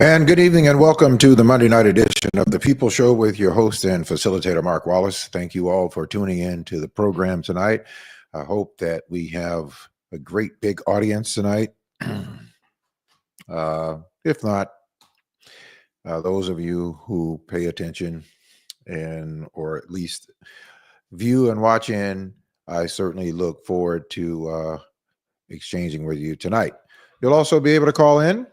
And good evening and welcome to the Monday night edition of The People Show with your host and facilitator, Mark Wallace. Thank you all for tuning in to the program tonight. I hope that we have a great big audience tonight. If not, those of you who pay attention and or at least view and watch in, I certainly look forward to exchanging with you tonight. You'll also be able to call in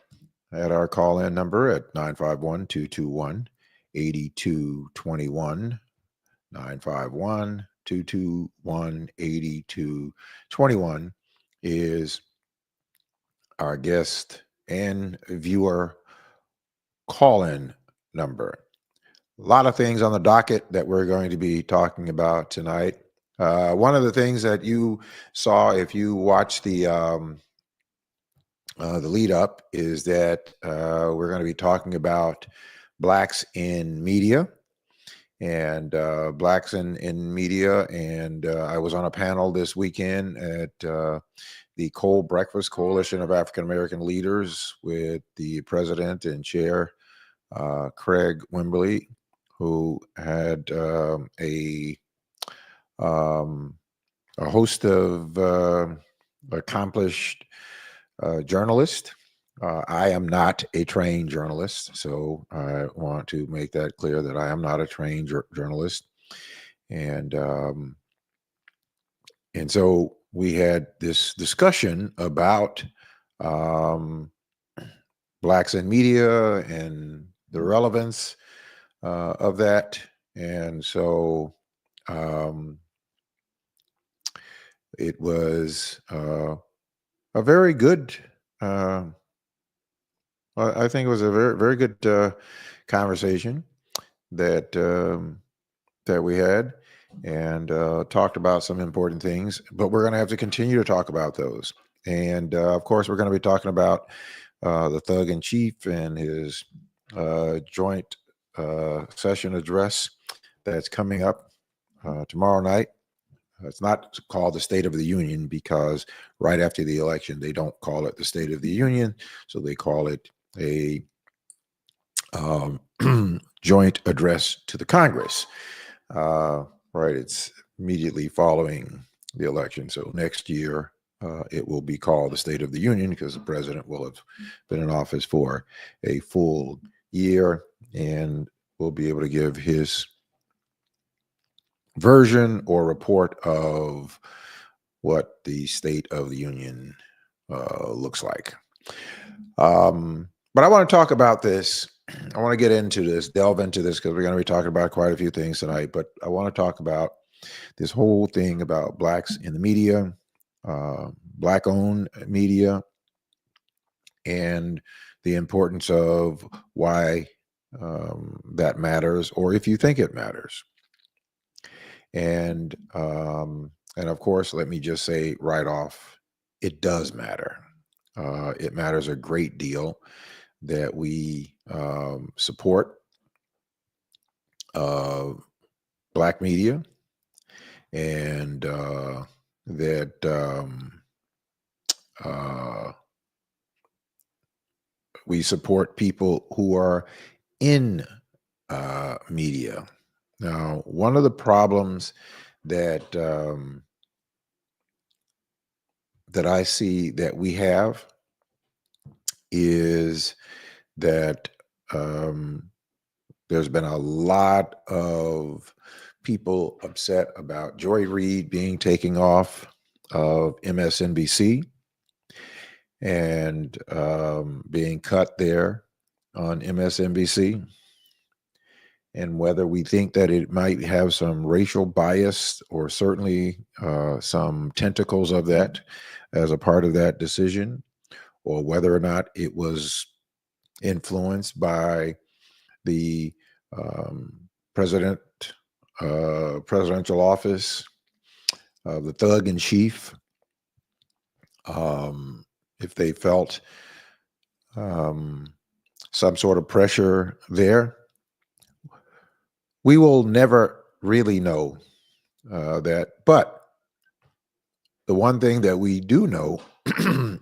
at our call-in number at 951-221-8221, 951-221-8221 is our guest and viewer call-in number. A lot of things on the docket that we're going to be talking about tonight. One of the things that you saw if you watched the lead up is that we're going to be talking about blacks in media and blacks in media. And I was on a panel this weekend at the Cold Breakfast Coalition of African American Leaders with the president and chair, Craig Wimberly, who had a host of accomplished journalist. I am not a trained journalist, so I want to make that clear that I am not a trained journalist. And so we had this discussion about blacks in media and the relevance of that. And so it was a very good I think it was a very, very good conversation that that we had, and talked about some important things. But we're going to have to continue to talk about those. And of course, we're going to be talking about the Thug in Chief and his joint session address that's coming up tomorrow night. It's not called the State of the Union because right after the election, they don't call it the State of the Union. So they call it a joint address to the Congress. Right. It's immediately following the election. So next year, it will be called the State of the Union because the president will have been in office for a full year and will be able to give his version or report of what the State of the Union looks like. But I want to talk about this. I want to get into this, delve into this, because we're going to be talking about quite a few things tonight. But I want to talk about this whole thing about blacks in the media, black-owned media, and the importance of why that matters, or if you think it matters. And of course, let me just say right off, it does matter. It matters a great deal that we support black media, and that we support people who are in media. Now, one of the problems that that I see that we have is that there's been a lot of people upset about Joy Reid being taken off of MSNBC and being cut there on MSNBC, and whether we think that it might have some racial bias or certainly some tentacles of that as a part of that decision, or whether or not it was influenced by the presidential office of the Thug in Chief, if they felt some sort of pressure there. We will never really know that. But the one thing that we do know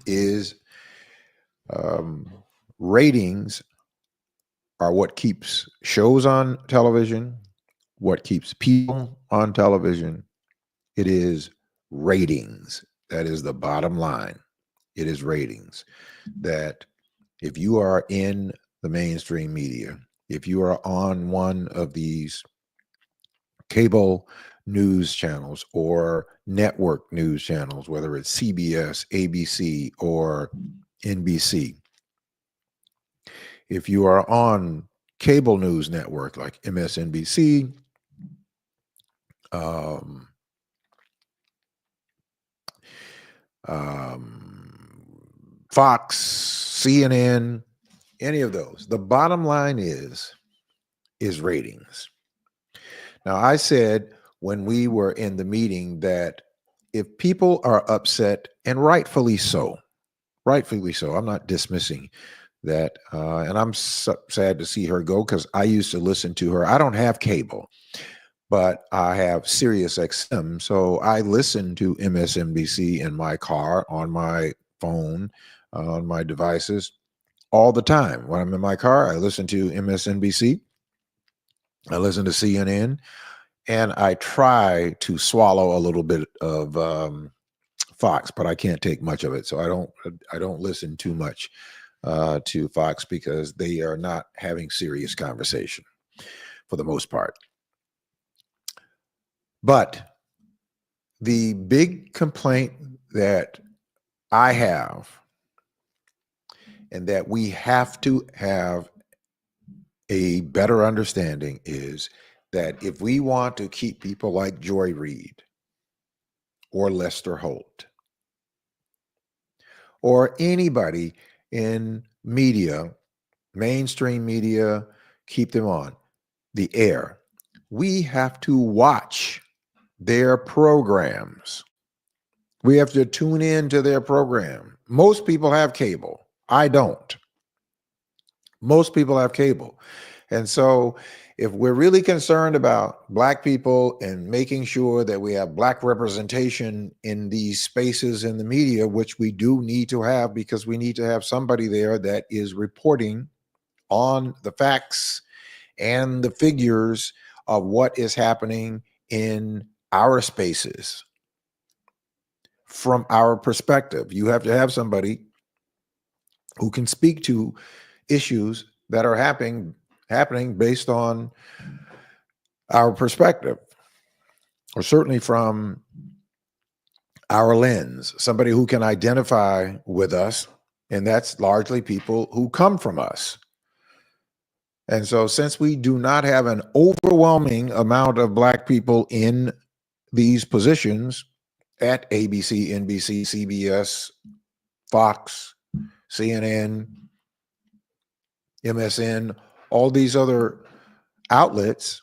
is ratings are what keeps shows on television, what keeps people on television. It is ratings. That is the bottom line. It is ratings. That if you are in the mainstream media, if you are on one of these cable news channels or network news channels, whether it's CBS, ABC, or NBC, if you are on cable news network like MSNBC, um, Fox, CNN, any of those, the bottom line is ratings. Now, I said when we were in the meeting that if people are upset, and rightfully so, I'm not dismissing that, and I'm sad to see her go because I used to listen to her. I don't have cable, but I have Sirius XM, so I listen to MSNBC in my car, on my phone, on my devices all the time. When I'm in my car, I listen to MSNBC, I listen to CNN, and I try to swallow a little bit of Fox, but I can't take much of it, so I don't listen too much to Fox because they are not having serious conversation for the most part. But the big complaint that I have, and that we have to have a better understanding, is that if we want to keep people like Joy Reid or Lester Holt or anybody in media, mainstream media, keep them on the air, we have to watch their programs. We have to tune in to their program. Most people have cable. I don't. Most people have cable. And so if we're really concerned about Black people and making sure that we have Black representation in these spaces in the media, which we do need to have, because we need to have somebody there that is reporting on the facts and the figures of what is happening in our spaces from our perspective. You have to have somebody who can speak to issues that are happening based on our perspective, or certainly from our lens, somebody who can identify with us, and that's largely people who come from us. And so since we do not have an overwhelming amount of Black people in these positions at ABC, NBC, CBS, Fox, CNN, MSN, all these other outlets,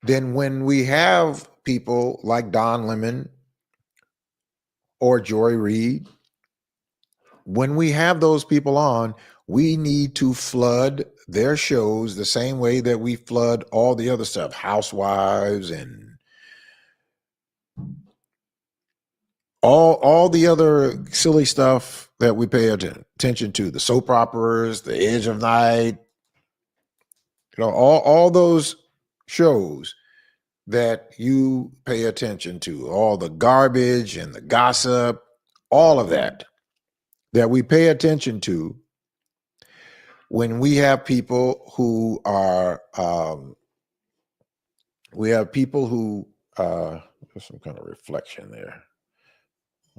then when we have people like Don Lemon or Joy Reid, when we have those people on, we need to flood their shows the same way that we flood all the other stuff, Housewives and all the other silly stuff that we pay attention to, the soap operas, the Edge of Night, all those shows that you pay attention to, all the garbage and the gossip, all of that we pay attention to. When we have people who are, there's some kind of reflection there.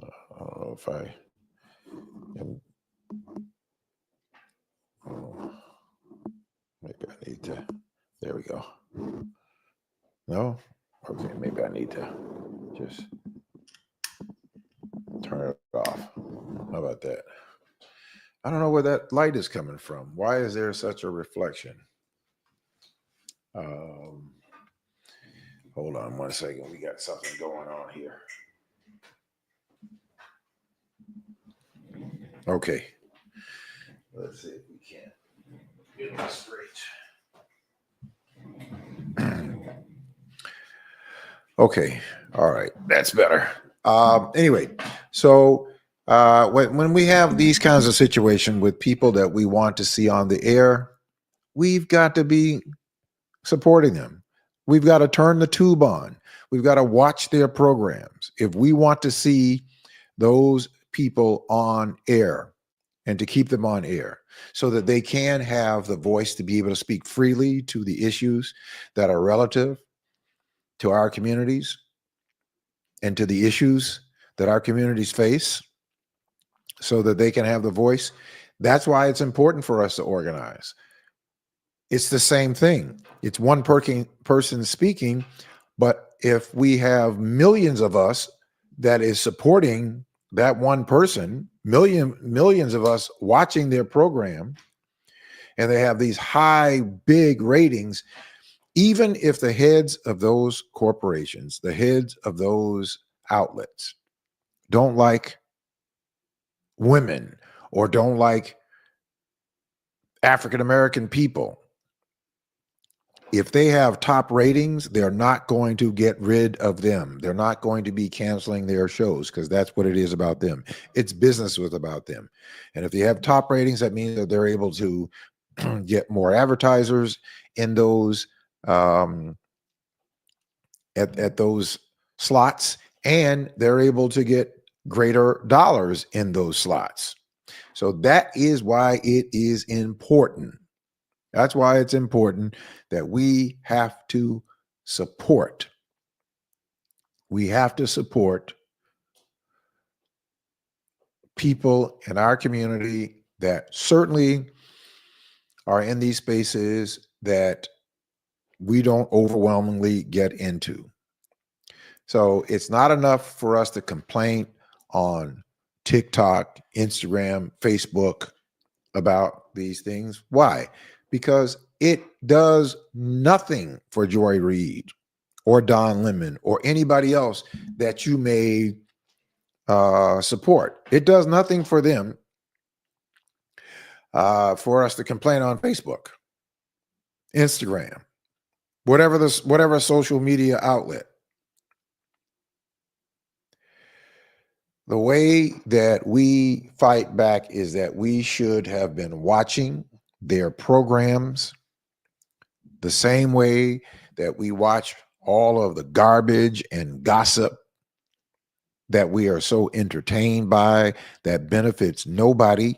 I don't know if I am, maybe I need to, there we go. No? Okay, maybe I need to just turn it off. How about that? I don't know where that light is coming from. Why is there such a reflection? Hold on 1 second. We got something going on here. Okay. Let's see if we can get this straight. Okay. All right. That's better. Anyway, so when we have these kinds of situations with people that we want to see on the air, we've got to be supporting them. We've got to turn the tube on. We've got to watch their programs. If we want to see those people on air and to keep them on air so that they can have the voice to be able to speak freely to the issues that are relative to our communities and to the issues that our communities face so that they can have the voice. That's why it's important for us to organize. It's the same thing. It's one person speaking, but if we have millions of us that is supporting that one person, millions of us watching their program, and they have these high, big ratings, even if the heads of those corporations, the heads of those outlets don't like women or don't like African American people, if they have top ratings, they're not going to get rid of them. They're not going to be canceling their shows because that's what it is about them. It's business with about them. And if they have top ratings, that means that they're able to get more advertisers in those at those slots, and they're able to get greater dollars in those slots. So that is why it is important. That's why it's important that we have to support. We have to support people in our community that certainly are in these spaces that we don't overwhelmingly get into. So it's not enough for us to complain on TikTok, Instagram, Facebook about these things. Why? Because it does nothing for Joy Reid or Don Lemon or anybody else that you may support. It does nothing for them for us to complain on Facebook, Instagram, whatever social media outlet. The way that we fight back is that we should have been watching their programs the same way that we watch all of the garbage and gossip that we are so entertained by that benefits nobody.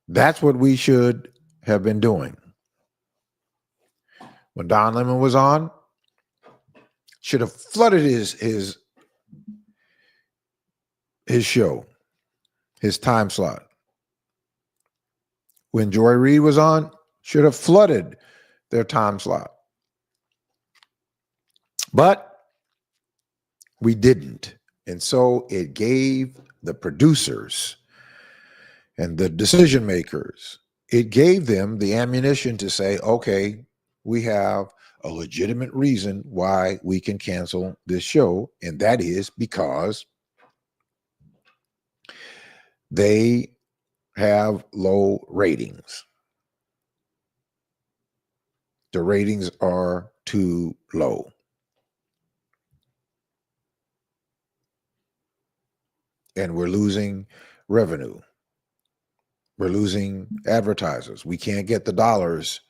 That's what we should have been doing. When Don Lemon was on, should have flooded his show, his time slot. When Joy Reid was on, should have flooded their time slot. But we didn't. And so it gave the producers and the decision makers, it gave them the ammunition to say, okay, we have a legitimate reason why we can cancel this show. And that is because they have low ratings. The ratings are too low. And we're losing revenue. We're losing advertisers. We can't get the dollars.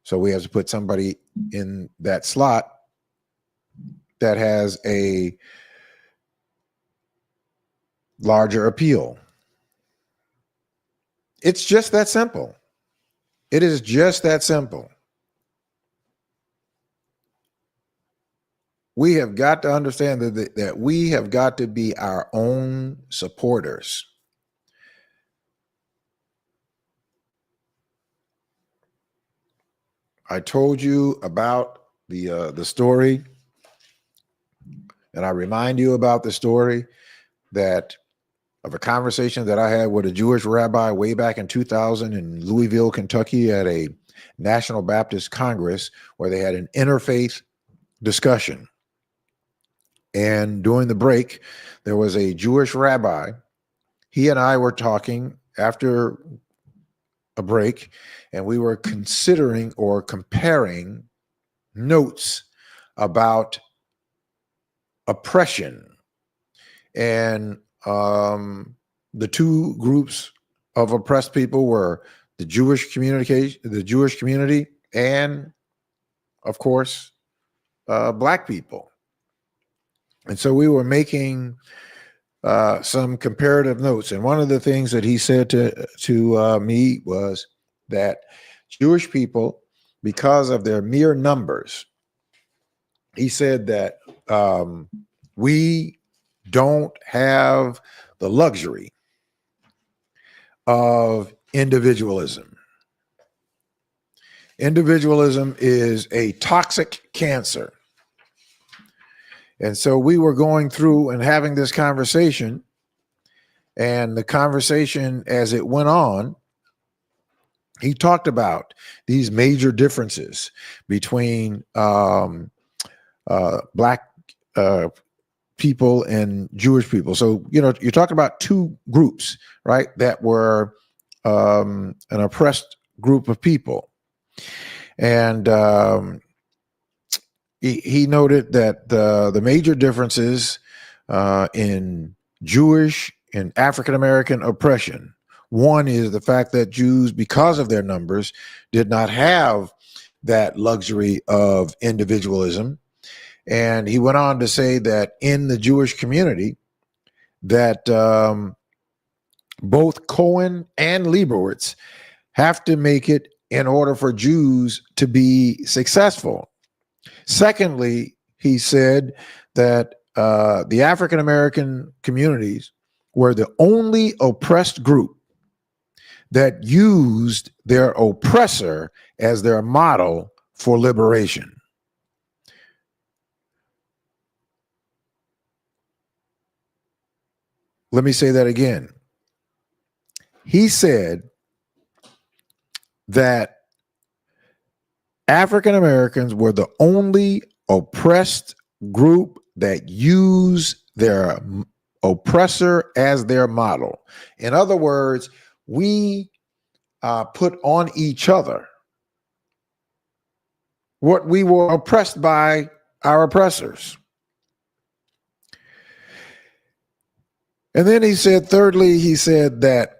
So we have to put somebody in that slot that has a larger appeal. It's just that simple. It is just that simple. We have got to understand that we have got to be our own supporters. I told you about the story, and I remind you about the story that of a conversation that I had with a Jewish rabbi way back in 2000 in Louisville, Kentucky, at a National Baptist Congress where they had an interfaith discussion. And during the break, there was a Jewish rabbi. He and I were talking after a break, and we were considering or comparing notes about oppression and the two groups of oppressed people were the Jewish community, and of course, black people. And so we were making some comparative notes. And one of the things that he said to me was that Jewish people, because of their mere numbers, he said that we don't have the luxury of individualism. Individualism is a toxic cancer. And so we were going through and having this conversation, and the conversation as it went on, he talked about these major differences between black people and Jewish people. So, you're talking about two groups, right, that were an oppressed group of people. And he noted that the major differences in Jewish and African American oppression, one is the fact that Jews, because of their numbers, did not have that luxury of individualism. And he went on to say that in the Jewish community, that both Cohen and Leibowitz have to make it in order for Jews to be successful. Secondly, he said that the African American communities were the only oppressed group that used their oppressor as their model for liberation. Let me say that again. He said that African Americans were the only oppressed group that used their oppressor as their model. In other words, we put on each other what we were oppressed by our oppressors. And then he said, thirdly, he said that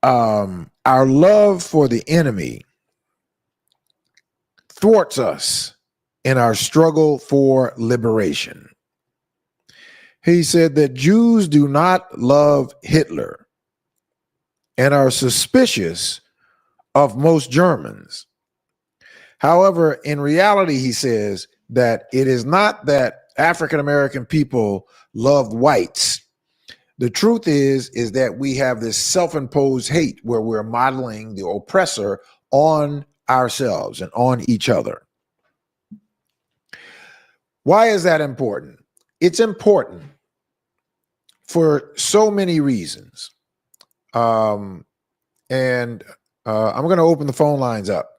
our love for the enemy thwarts us in our struggle for liberation. He said that Jews do not love Hitler and are suspicious of most Germans. However, in reality, he says that it is not that African American people love whites. The truth is that we have this self-imposed hate where we're modeling the oppressor on ourselves and on each other. Why is that important? It's important for so many reasons. And I'm going to open the phone lines up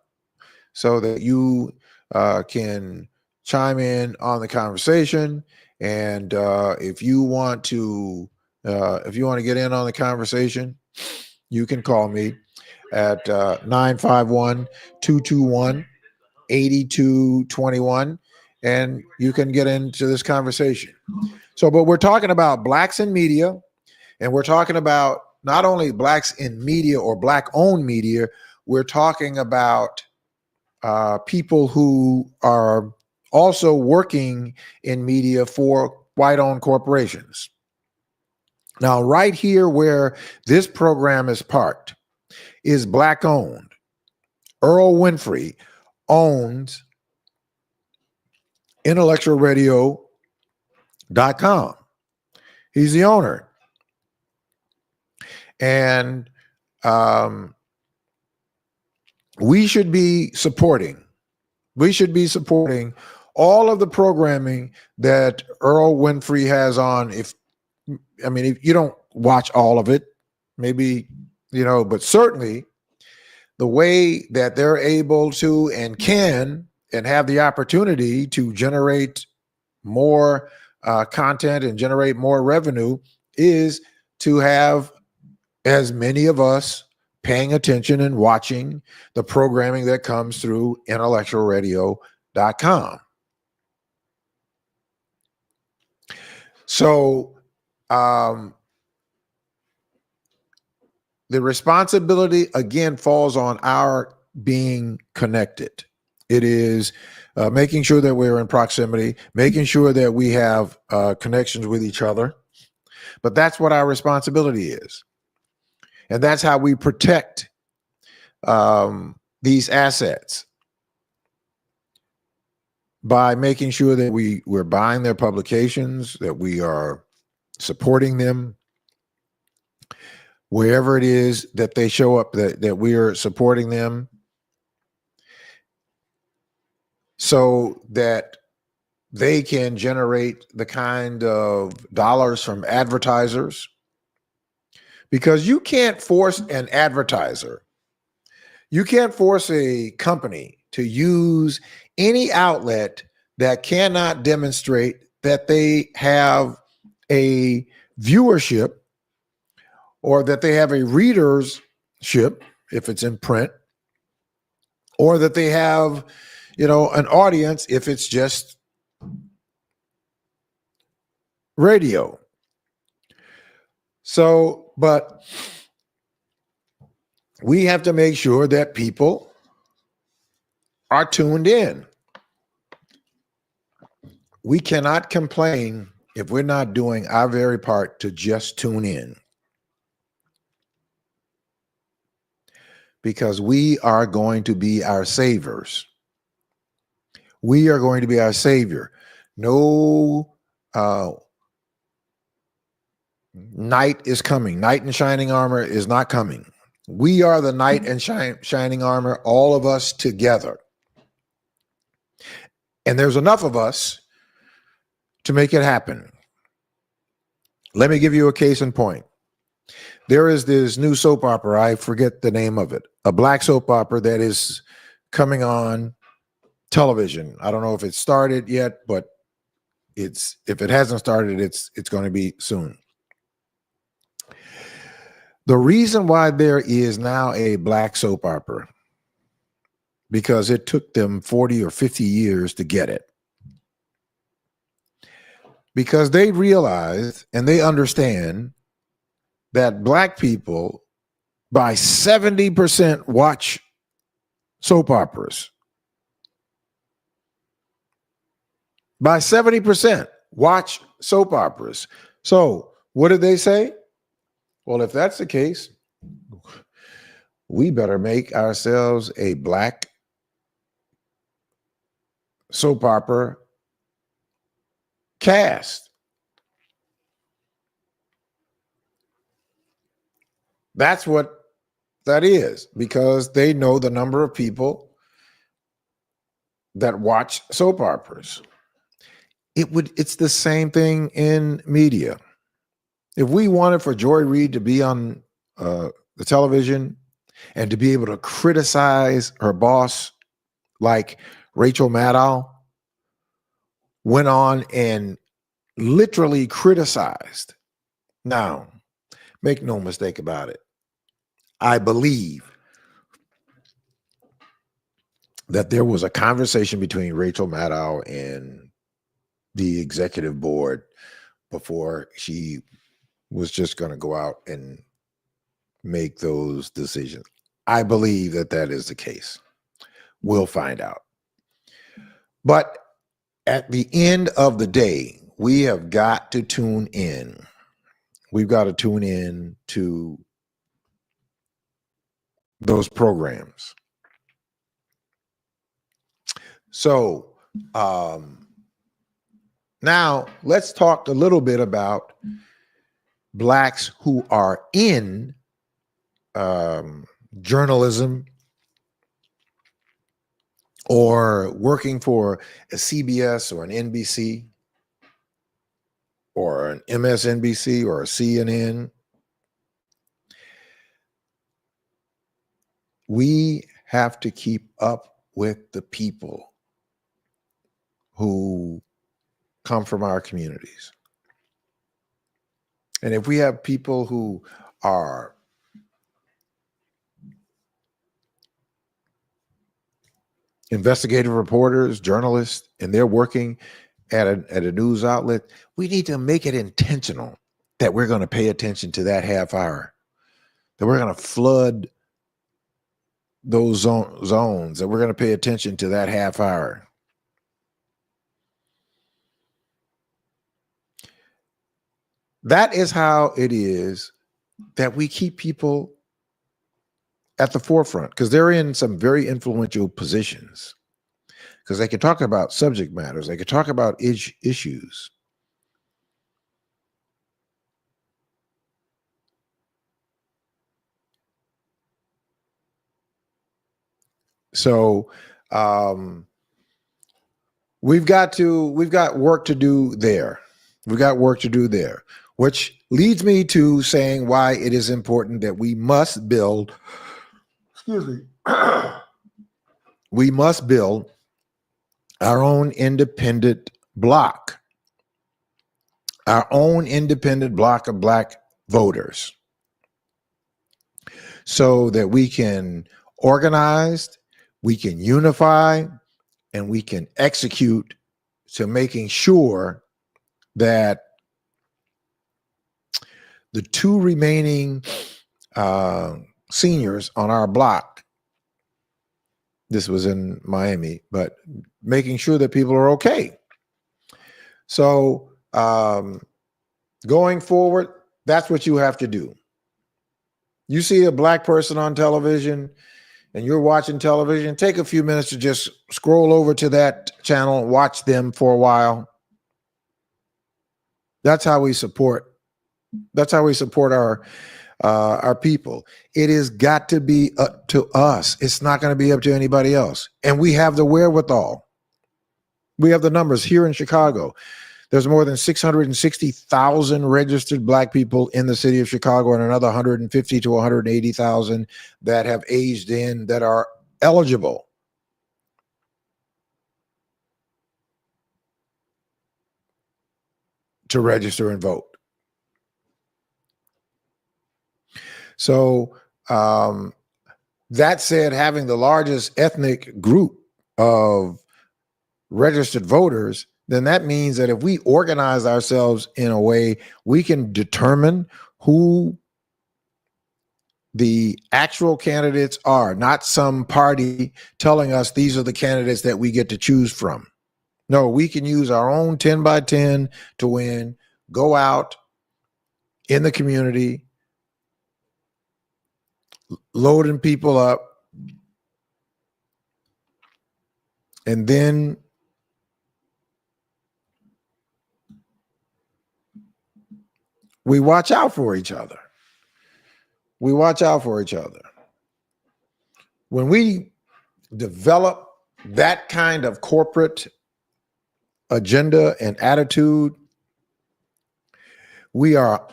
so that you can chime in on the conversation. And if you want to get in on the conversation, you can call me at 951-221-8221, and you can get into this conversation. So, but we're talking about blacks in media, and we're talking about not only blacks in media or black-owned media, we're talking about people who are also working in media for white-owned corporations. Now, right here where this program is parked is black-owned. Earl Winfrey owns intellectualradio.com. He's the owner. And we should be supporting all of the programming that Earl Winfrey has on. If you don't watch all of it, maybe, but certainly the way that they're able to and can and have the opportunity to generate more content and generate more revenue is to have as many of us paying attention and watching the programming that comes through intellectualradio.com. So the responsibility again falls on our being connected. It is making sure that we're in proximity, making sure that we have connections with each other. But that's what our responsibility is. And that's how we protect these assets, by making sure that we're buying their publications, that we are supporting them wherever it is that they show up, that we are supporting them, so that they can generate the kind of dollars from advertisers. Because you can't force an advertiser, you can't force a company to use any outlet that cannot demonstrate that they have a viewership, or that they have a readership if it's in print, or that they have, an audience if it's just radio. So, but we have to make sure that people are tuned in. We cannot complain if we're not doing our very part to just tune in, because we are going to be our saviors. We are going to be our savior. No knight is coming. Knight in shining armor is not coming. We are the knight in shining armor, all of us together. And there's enough of us to make it happen. Let me give you a case in point. There is this new soap opera, I forget the name of it, a black soap opera that is coming on television. I don't know if it started yet, but if it hasn't started, it's going to be soon. The reason why there is now a black soap opera, because it took them 40 or 50 years to get it. Because they realized and they understand that black people by 70% watch soap operas. By 70% watch soap operas. So what did they say? Well, if that's the case, we better make ourselves a black soap opera cast. That's what that is, because they know the number of people that watch soap operas. It's the same thing in media. If we wanted for Joy Reid to be on the television and to be able to criticize her boss, like Rachel Maddow went on and literally criticized. Now, make no mistake about it, I believe that there was a conversation between Rachel Maddow and the executive board before she was just going to go out and make those decisions. I believe that is the case. We'll find out. But at the end of the day, we have got to tune in. We've got to tune in to those programs. So now let's talk a little bit about blacks who are in journalism or working for a CBS or an NBC or an MSNBC or a CNN. We have to keep up with the people who come from our communities. And if we have people who are investigative reporters, journalists, and they're working at a news outlet, we need to make it intentional that we're going to pay attention to that half hour, that we're going to flood those zones, that we're going to pay attention to that half hour. That is how it is that we keep people at the forefront, because they're in some very influential positions, because they can talk about subject matters, they can talk about issues. So we've got work to do there. We've got work to do there, which leads me to saying why it is important that we must build, excuse me, we must build our own independent block, our own independent block of Black voters, so that we can organize, we can unify, and we can execute to making sure that the two remaining seniors on our block, this was in Miami, but making sure that people are okay. So going forward, that's what you have to do. You see a Black person on television and you're watching television, take a few minutes to just scroll over to that channel, watch them for a while. That's how we support. That's how we support our people. It has got to be up to us. It's not going to be up to anybody else. And we have the wherewithal. We have the numbers here in Chicago. There's more than 660,000 registered Black people in the city of Chicago, and another 150 to 180,000 that have aged in, that are eligible. To register and vote. So that said, having the largest ethnic group of registered voters, then that means that if we organize ourselves in a way, we can determine who the actual candidates are, not some party telling us these are the candidates that we get to choose from. No, we can use our own 10 by 10 to win, go out in the community, loading people up, and then we watch out for each other. We watch out for each other. When we develop that kind of corporate agenda and attitude, we are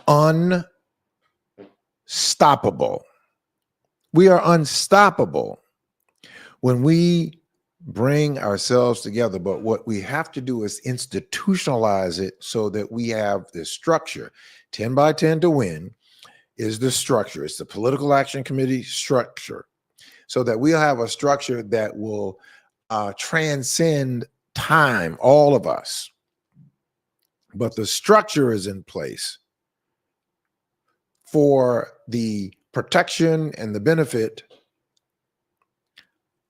unstoppable. We are unstoppable when we bring ourselves together. But what we have to do is institutionalize it so that we have this structure. 10 by 10 to win is the structure. It's the political action committee structure, so that we'll have a structure that will transcend time, all of us. But the structure is in place for the protection and the benefit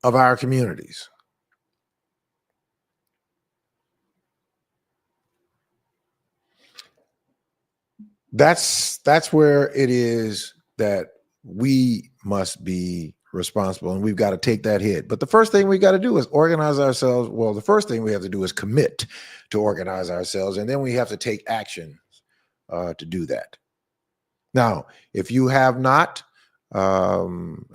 of our communities. That's where it is that we must be responsible, and we've got to take that hit. But the first thing we got to do is organize ourselves. Well, the first thing we have to do is commit to organize ourselves, and then we have to take action to do that. Now, if you have not become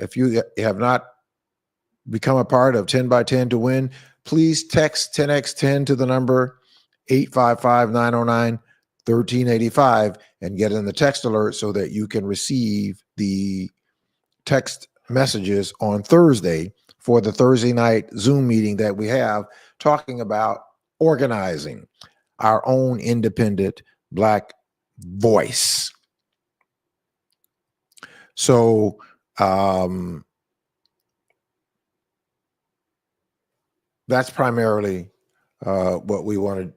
a part of 10 by 10 to win, please text 10x10 to the number 855-909-1385 and get in the text alert so that you can receive the text messages on Thursday for the Thursday night Zoom meeting that we have, talking about organizing our own independent Black voice. So that's primarily what we want to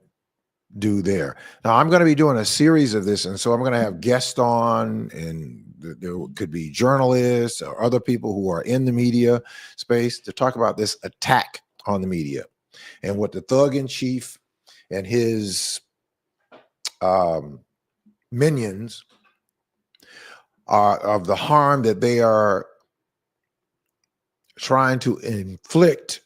do there. Now, I'm going to be doing a series of this, and so I'm going to have guests on, and there could be journalists or other people who are in the media space to talk about this attack on the media and what the thug in chief and his minions are, of the harm that they are trying to inflict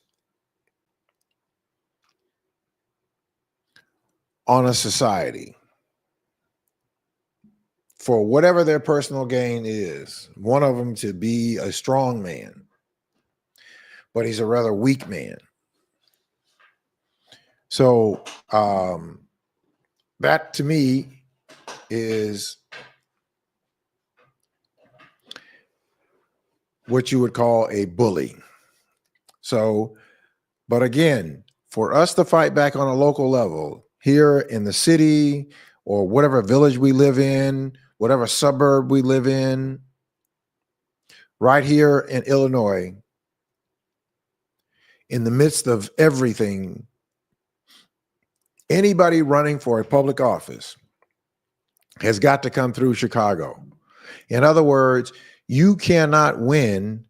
on a society for whatever their personal gain is. One of them to be a strong man, but he's a rather weak man. So that to me is what you would call a bully. So, but again, for us to fight back on a local level here in the city or whatever village we live in, whatever suburb we live in, right here in Illinois, in the midst of everything, anybody running for a public office has got to come through Chicago. In other words, you cannot win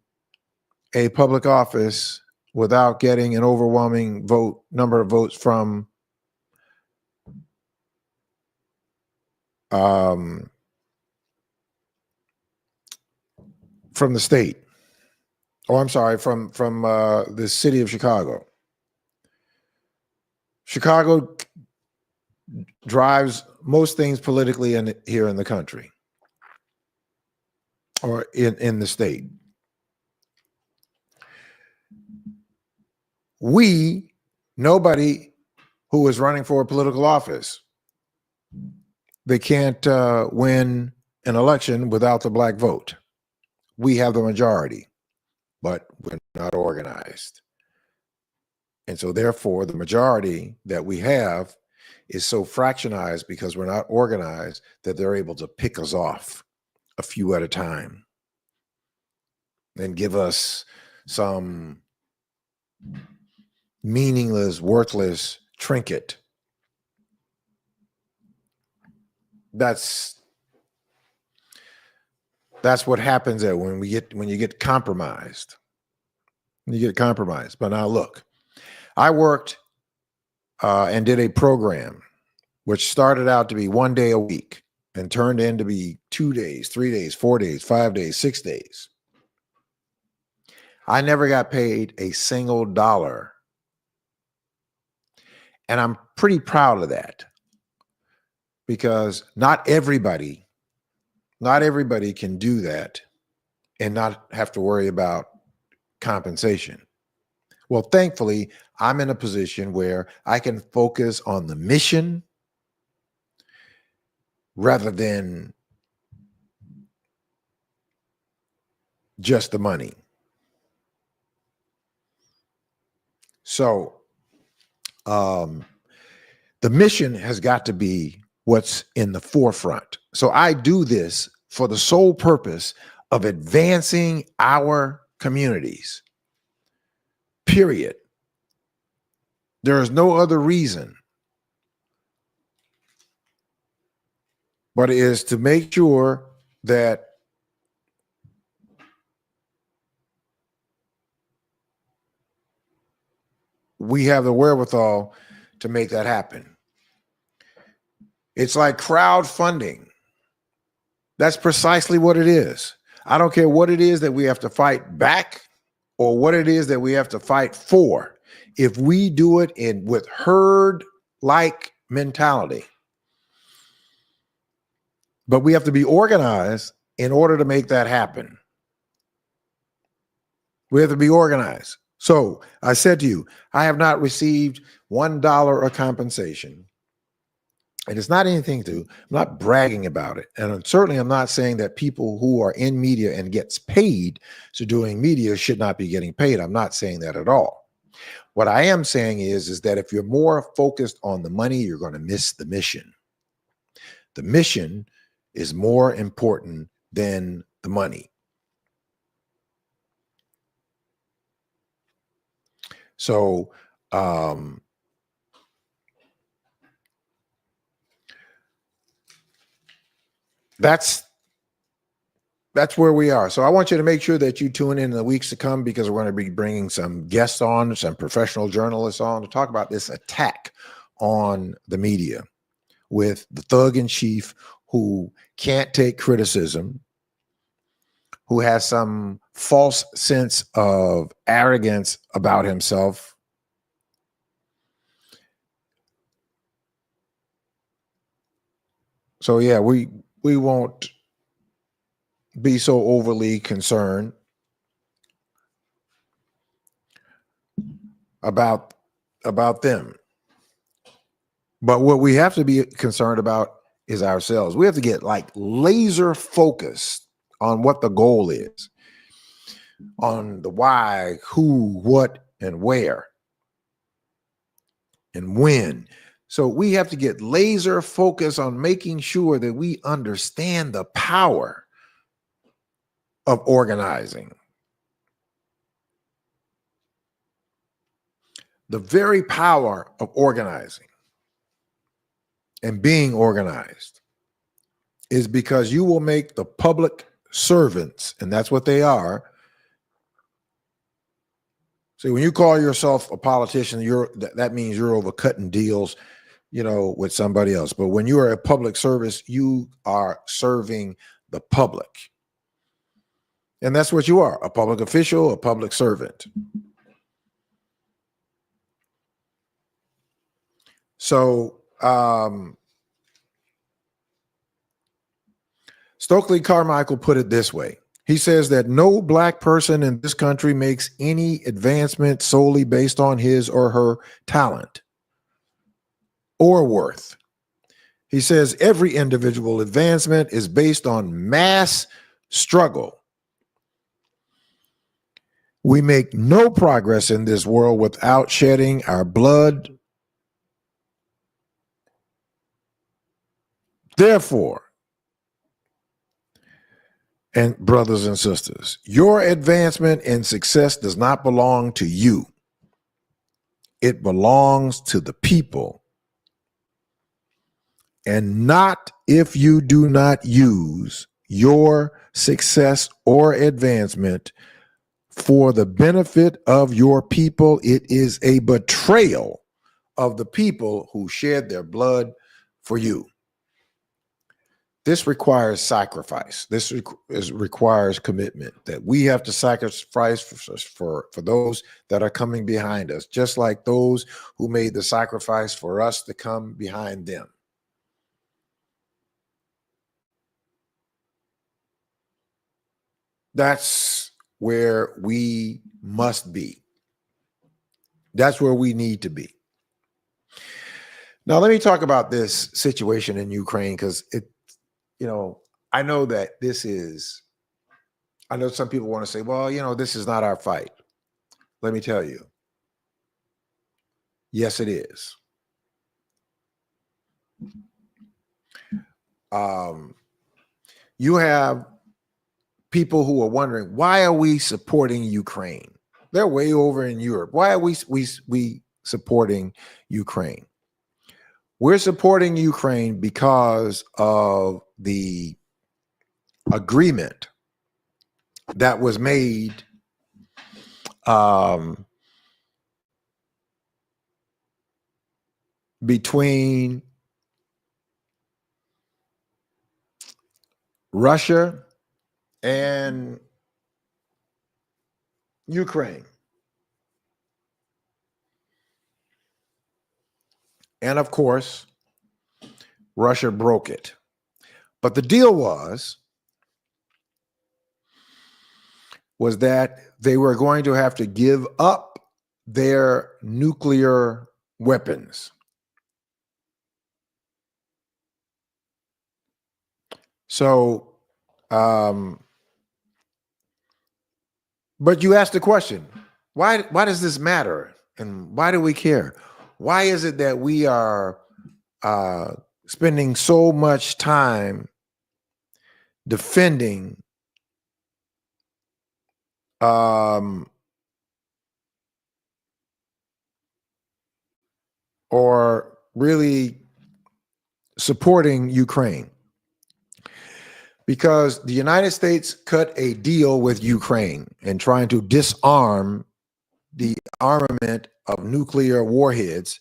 a public office without getting an overwhelming number of votes from the state. Oh, I'm sorry, from the city of Chicago. Chicago drives most things politically here in the country or in the state. Nobody who is running for a political office, they can't win an election without the black vote. We have the majority, but we're not organized. And so therefore, the majority that we have is so fractionized because we're not organized that they're able to pick us off a few at a time and give us some meaningless, worthless trinket. That's what happens when you get compromised. You get compromised. But now look, I worked and did a program which started out to be 1 day a week and turned into be 2 days, 3 days, 4 days, 5 days, 6 days. I never got paid a single dollar. And I'm pretty proud of that because not everybody can do that and not have to worry about compensation. Well, thankfully, I'm in a position where I can focus on the mission rather than just the money. So the mission has got to be what's in the forefront. So I do this for the sole purpose of advancing our communities. Period. There is no other reason, but it is to make sure that we have the wherewithal to make that happen. It's like crowdfunding. That's precisely what it is. I don't care what it is that we have to fight back or what it is that we have to fight for. If we do it with herd-like mentality, but we have to be organized in order to make that happen. We have to be organized. So I said to you, I have not received $1 of compensation. And it's not anything I'm not bragging about it. And certainly I'm not saying that people who are in media and gets paid to doing media should not be getting paid. I'm not saying that at all. What I am saying is that if you're more focused on the money, you're going to miss the mission. The mission is more important than the money. So that's where we are. So I want you to make sure that you tune in the weeks to come, because we're going to be bringing some guests on, some professional journalists on to talk about this attack on the media with the thug in chief who can't take criticism, who has some false sense of arrogance about himself. So yeah, we won't be so overly concerned about them. But what we have to be concerned about is ourselves. We have to get like laser focused on what the goal is, on the why, who, what, and where, and when. So we have to get laser focused on making sure that we understand the power of organizing. The very power of organizing and being organized is because you will make the public servants, and that's what they are. See, when you call yourself a politician, that means you're over cutting deals, with somebody else. But when you are a public service, you are serving the public. And that's what you are, a public official, a public servant. So Stokely Carmichael put it this way. He says that no black person in this country makes any advancement solely based on his or her talent or worth. He says every individual advancement is based on mass struggle. We make no progress in this world without shedding our blood. Therefore, and brothers and sisters, your advancement and success does not belong to you. It belongs to the people. And not if you do not use your success or advancement for the benefit of your people. It is a betrayal of the people who shed their blood for you. This requires sacrifice. This requires commitment, that we have to sacrifice for those that are coming behind us, just like those who made the sacrifice for us to come behind them. That's where we must be. That's where we need to be. Now, let me talk about this situation in Ukraine, because I know that I know some people want to say, well, this is not our fight. Let me tell you. Yes, it is. You have people who are wondering, why are we supporting Ukraine? They're way over in Europe. Why are we supporting Ukraine? We're supporting Ukraine because of the agreement that was made between Russia and Ukraine. And of course, Russia broke it. But the deal was that they were going to have to give up their nuclear weapons. So, but you asked the question, why does this matter? And why do we care? Why is it that we are spending so much time defending or really supporting Ukraine? because the United States cut a deal with Ukraine and trying to disarm the armament of nuclear warheads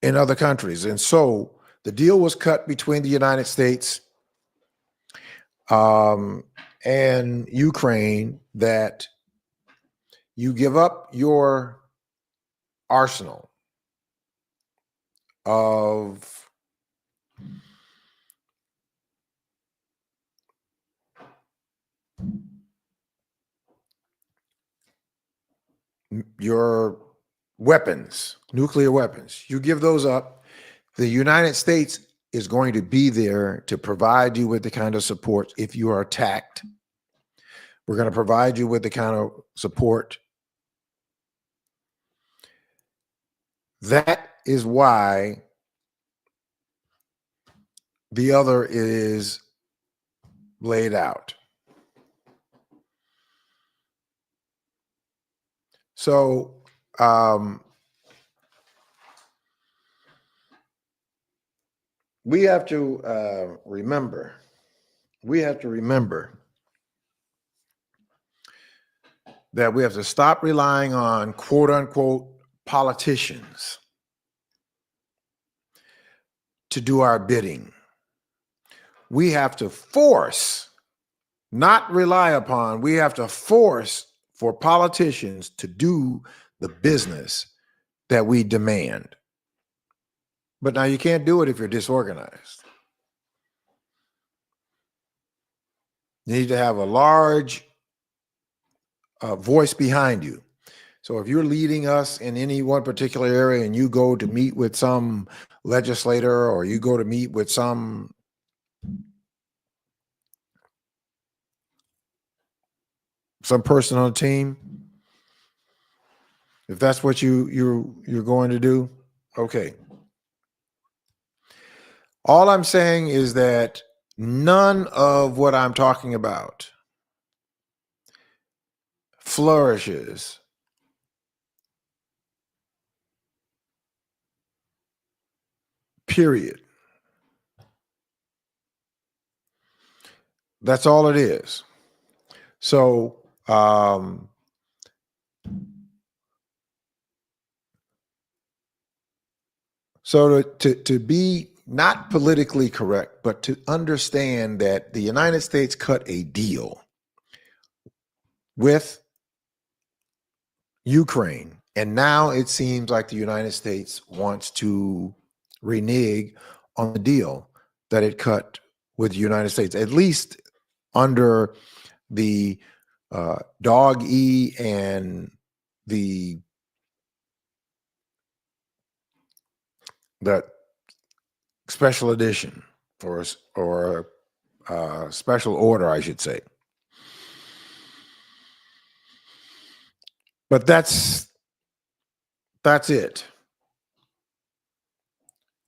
in other countries. And so the deal was cut between the United States and Ukraine that you give up your arsenal of your weapons, nuclear weapons. You give those up. The United States is going to be there to provide you with the kind of support if you are attacked. We're going to provide you with the kind of support. That is why the other is laid out. So, we have to remember that we have to stop relying on quote unquote politicians to do our bidding. We have to force, not rely upon, we have to force for politicians to do the business that we demand. But now you can't do it if you're disorganized. You need to have a large voice behind you. So if you're leading us in any one particular area and you go to meet with some legislator or you go to meet with some person on the team, if that's what you're going to do, okay. All I'm saying is that none of what I'm talking about flourishes period. That's all it is. So to be not politically correct, but to understand that the United States cut a deal with Ukraine, and now it seems like the United States wants to renege on the deal that it cut with the United States, at least under the Dog E and the special edition or special order, I should say. But that's it.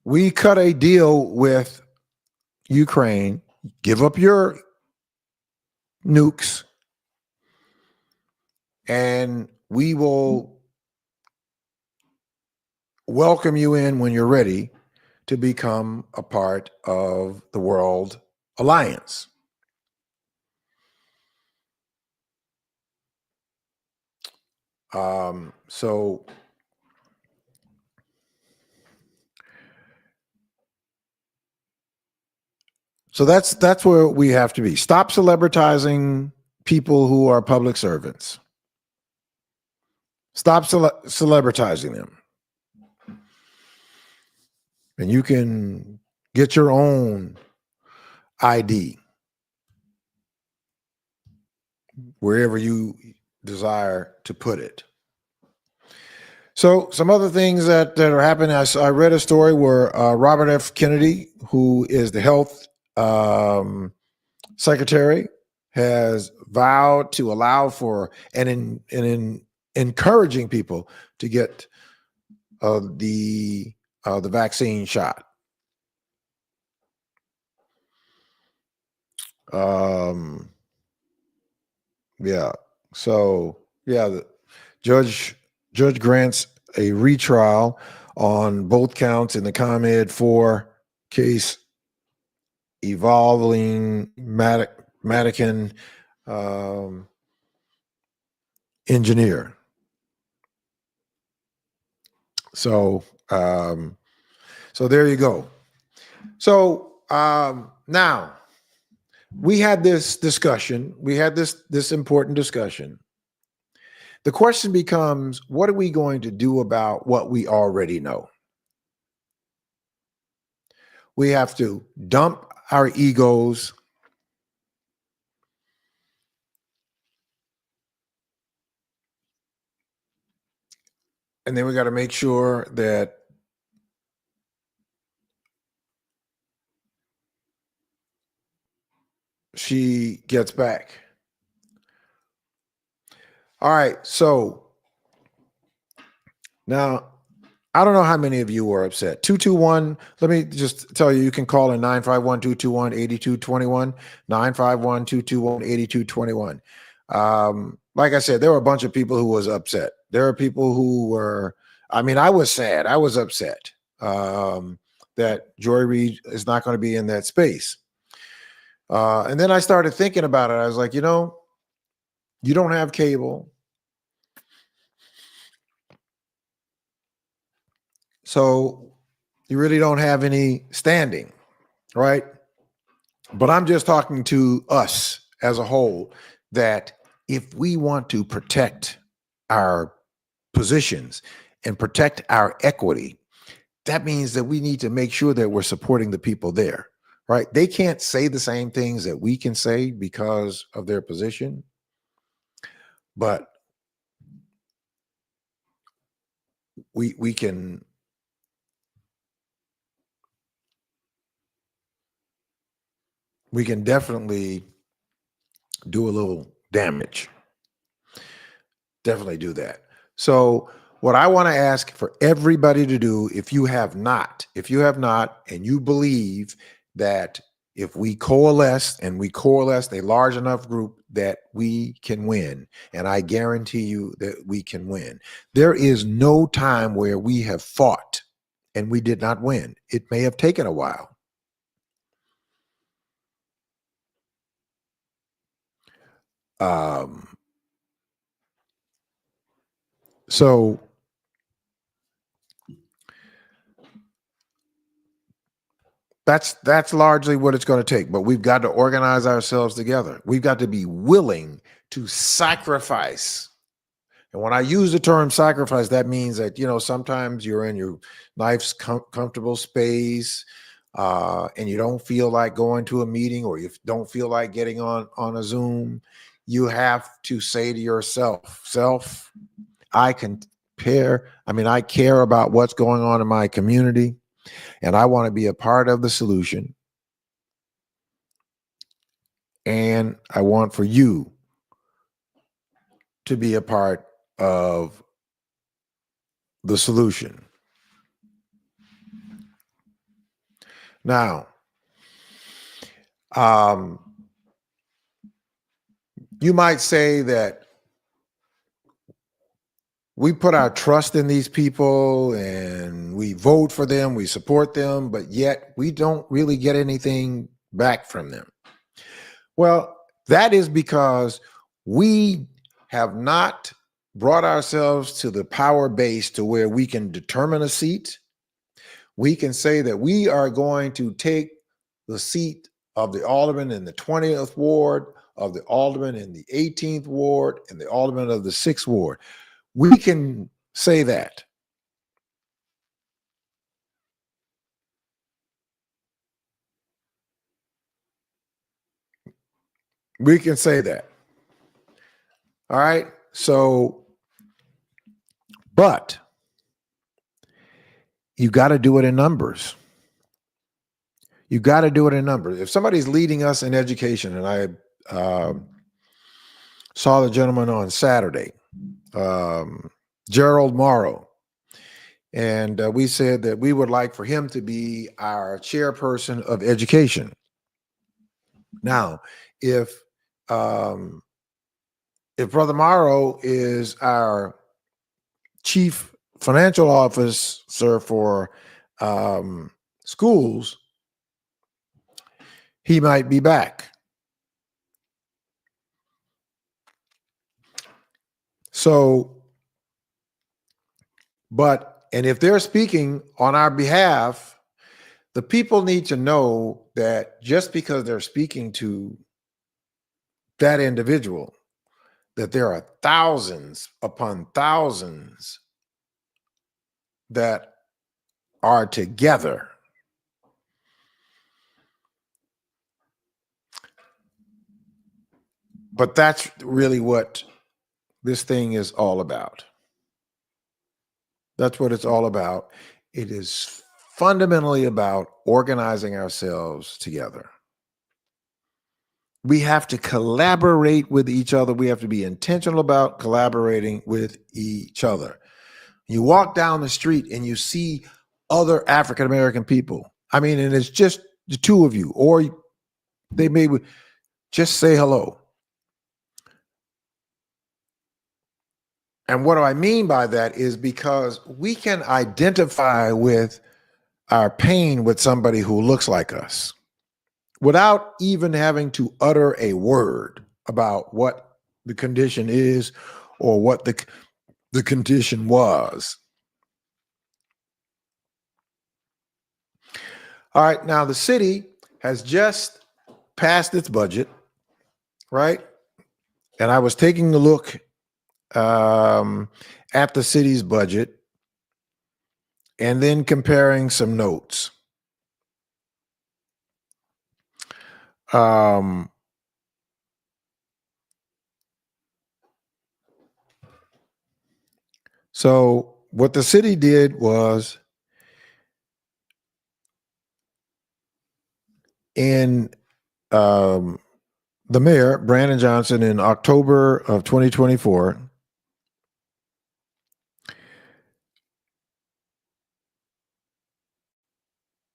We cut a deal with Ukraine, give up your nukes, and we will welcome you in when you're ready to become a part of the world alliance. So that's where we have to be. Stop celebritizing people who are public servants. Stop celebritizing them. And you can get your own ID wherever you desire to put it. So some other things that are happening. I read a story where Robert F. Kennedy, who is the health secretary, has vowed to allow for and in encouraging people to get the vaccine shot. Yeah. So yeah, the judge grants a retrial on both counts in the ComEd 4 case evolving mannequin engineer. So, so there you go. So now we had this discussion. We had this important discussion. The question becomes, what are we going to do about what we already know? We have to dump our egos. And then we got to make sure that she gets back. All right. So now, I don't know how many of you were upset. 221, let me just tell you, you can call in 951-221-8221, 951-221-8221. Like I said, there were a bunch of people who was upset. There are people who were, I mean, I was sad. I was upset that Joy Reid is not going to be in that space. And then I started thinking about it. I was like, you know, you don't have cable. So you really don't have any standing, right? But I'm just talking to us as a whole, that if we want to protect our positions and protect our equity, that means that we need to make sure that we're supporting the people there, right? They can't say the same things that we can say because of their position, but we can definitely do a little damage. Definitely do that. So what I want to ask for everybody to do, if you have not, and you believe that if we coalesce and we coalesce a large enough group that we can win, and I guarantee you that we can win. There is no time where we have fought and we did not win. It may have taken a while. So that's largely what it's going to take, but we've got to organize ourselves together. We've got to be willing to sacrifice. And when I use the term sacrifice, that means that, you know, sometimes you're in your nice comfortable space and you don't feel like going to a meeting, or you don't feel like getting on a Zoom. You have to say to yourself, I care about what's going on in my community, and I want to be a part of the solution. And I want for you to be a part of the solution. Now, you might say that we put our trust in these people and we vote for them, we support them, but yet we don't really get anything back from them. Well, that is because we have not brought ourselves to the power base to where we can determine a seat. We can say that we are going to take the seat of the alderman in the 20th ward, of the alderman in the 18th ward, and the alderman of the 6th ward. We can say that. We can say that. All right. So, but you got to do it in numbers. You got to do it in numbers. If somebody's leading us in education, and I saw the gentleman on Saturday, Gerald Morrow, and we said that we would like for him to be our chairperson of education. Now, if Brother Morrow is our chief financial officer for schools, he might be back. So, and if they're speaking on our behalf, the people need to know that just because they're speaking to that individual, that there are thousands upon thousands that are together. But that's really what this thing is all about. That's what it's all about. It is fundamentally about organizing ourselves together. We have to collaborate with each other. We have to be intentional about collaborating with each other. You walk down the street and you see other African American people. I mean, and it's just the two of you, or they may just say hello. And what do I mean by that is because we can identify with our pain with somebody who looks like us without even having to utter a word about what the condition is or what the condition was. All right, now the city has just passed its budget, right? And I was taking a look at the city's budget and then comparing some notes. So what the city did was in the mayor, Brandon Johnson, in October of 2024,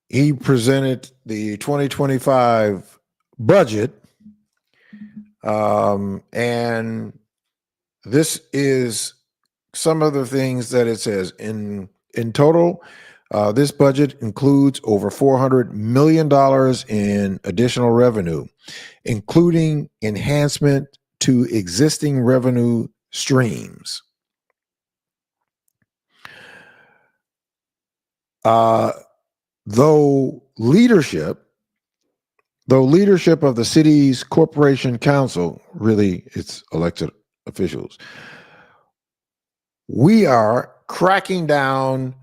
he presented the 2025 budget. And this is some of the things that it says. In total, this budget includes over $400 million in additional revenue, including enhancement to existing revenue streams. Though leadership of the city's corporation council, really it's elected officials, we are cracking down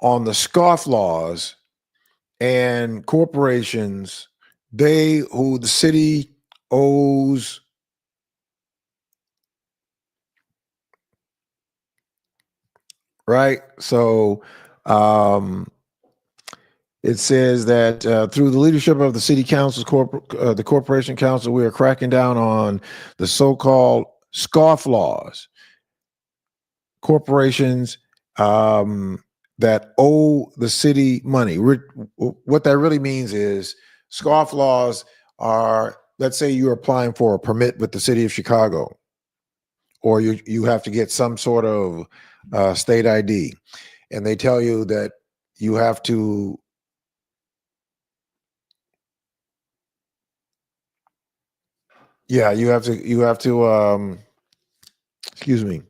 on the scofflaws and corporations, who the city owes right. So it says that through the leadership of the city council's the corporation council, we are cracking down on the so-called scofflaws, corporations that owe the city money. What that really means is scofflaws are, let's say you're applying for a permit with the city of Chicago, or you have to get some sort of state ID, and they tell you that you have to excuse me,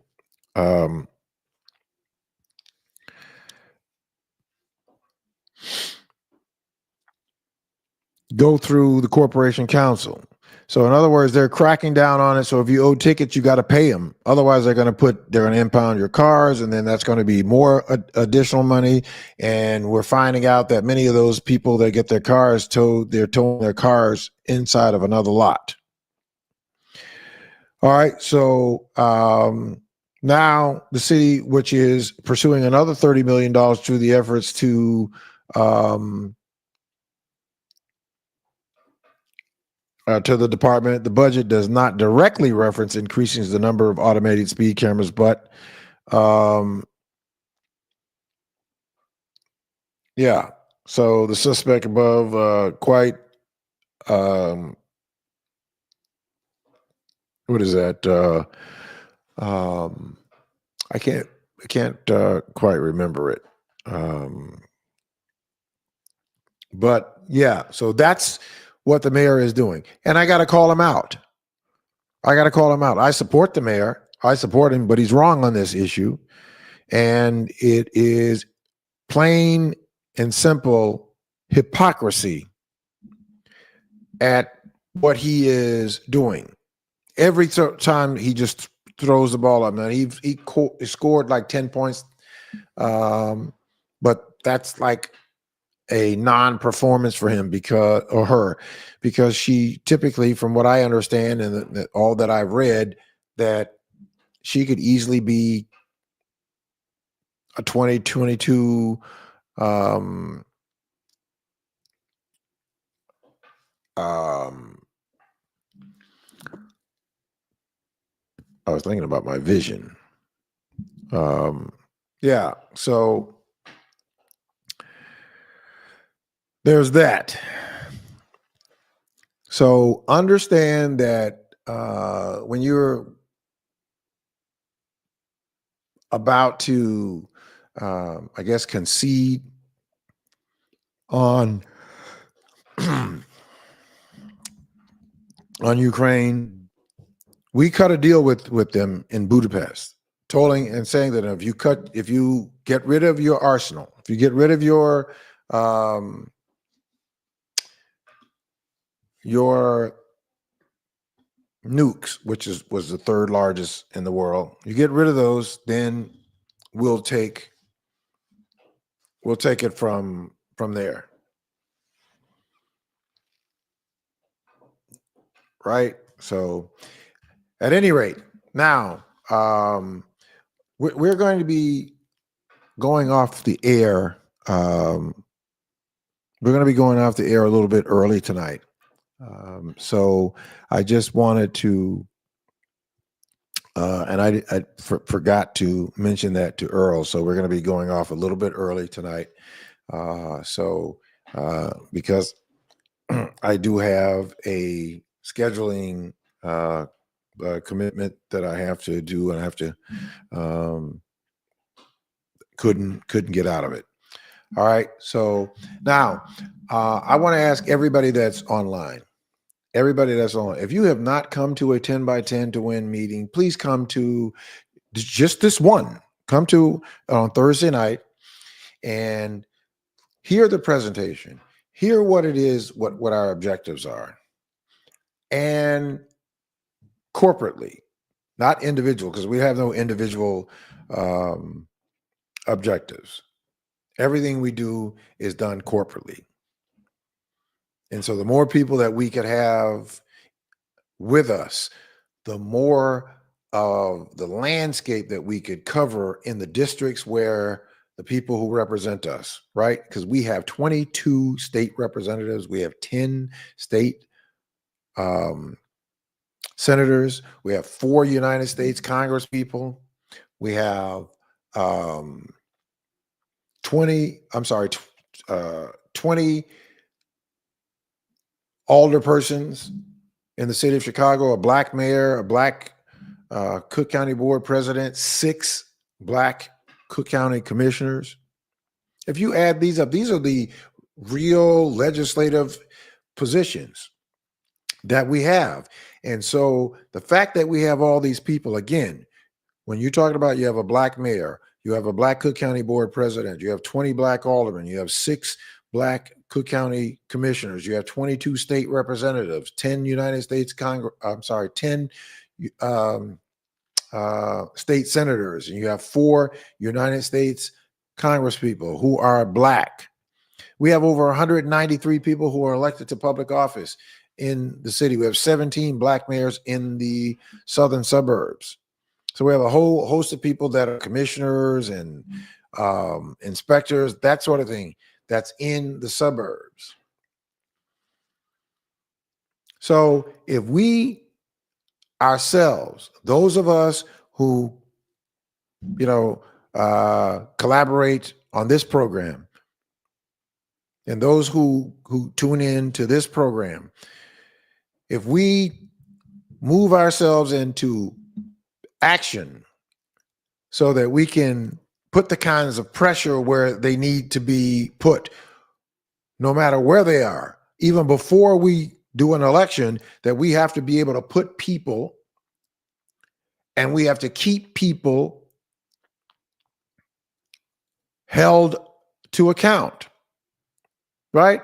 go through the corporation council. So in other words, they're cracking down on it. So if you owe tickets, you got to pay them. Otherwise, they're going to impound your cars, and then that's going to be more additional money. And we're finding out that many of those people that get their cars towed, they're towing their cars inside of another lot. All right. So now the city, which is pursuing another $30 million through the efforts to the department. The budget does not directly reference increasing the number of automated speed cameras, but yeah. So the suspect above quite what is that? I can't quite remember it. But yeah, so that's what the mayor is doing. And I got to call him out. I support the mayor. I support him, but he's wrong on this issue. And it is plain and simple hypocrisy at what he is doing. Every time he just throws the ball up. Now he scored like 10 points, but that's like a non-performance for him because she typically, from what I understand and all that I've read, that she could easily be a 2022 I was thinking about my vision. Yeah, so there's that. So understand that when you're about to, I guess, concede on on Ukraine, we cut a deal with them in Budapest, tolling and saying that if you get rid of your arsenal, if you get rid of your nukes, which was the third largest in the world, you get rid of those, then we'll take it from there. Right? So at any rate, now we're going to be going off the air. We're going to be going off the air a little bit early tonight. So I just wanted to, and I forgot to mention that to Earl. So we're going to be going off a little bit early tonight. Because I do have a scheduling commitment that I have to do, and I have to couldn't get out of it. All right. So now I want to ask everybody that's online. If you have not come to a 10 by 10 to win meeting, please come to just this one. Come to on Thursday night and hear the presentation. Hear what it is, what our objectives are. And corporately, not individual, because we have no individual objectives. Everything we do is done corporately. And so the more people that we could have with us, the more of the landscape that we could cover in the districts where the people who represent us, right? Because we have 22 state representatives. We have 10 state senators. We have 4 United States Congress people. We have 20 alderpersons in the city of Chicago, a black mayor, a black Cook County Board president, 6 black Cook County commissioners. If you add these up, these are the real legislative positions that we have. And so the fact that we have all these people, again, when you're talking about you have a black mayor, you have a black Cook County Board president, you have 20 black aldermen, you have 6 black Cook County commissioners, you have 22 state representatives, 10 United States Congress, 10 state senators, and you have 4 United States Congress people who are black. We have over 193 people who are elected to public office in the city. We have 17 black mayors in the southern suburbs. So we have a whole host of people that are commissioners and inspectors, that sort of thing, that's in the suburbs. So if we ourselves, those of us who, collaborate on this program, and those who tune in to this program, if we move ourselves into action so that we can put the kinds of pressure where they need to be put, no matter where they are, even before we do an election, that we have to be able to put people and we have to keep people held to account, right?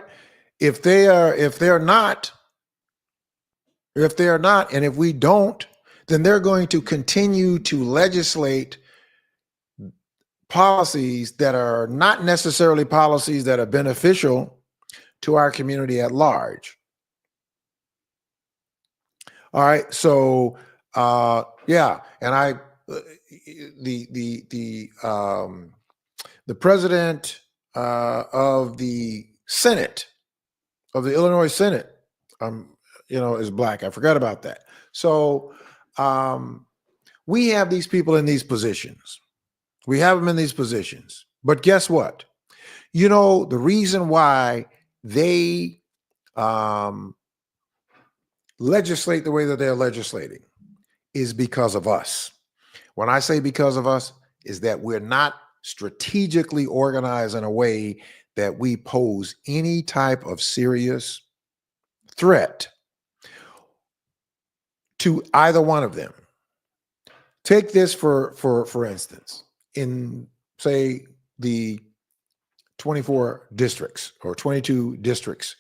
If they're not, and if we don't, then they're going to continue to legislate policies that are not necessarily policies that are beneficial to our community at large. All right, so yeah, and the president of the Senate, of the Illinois Senate, is black. I forgot about that. So we have these people in these positions. We have them in these positions. But guess what? The reason why they legislate the way that they're legislating is because of us. When I say because of us, is that we're not strategically organized in a way that we pose any type of serious threat to either one of them. Take this for instance, in say the 24 districts or 22 districts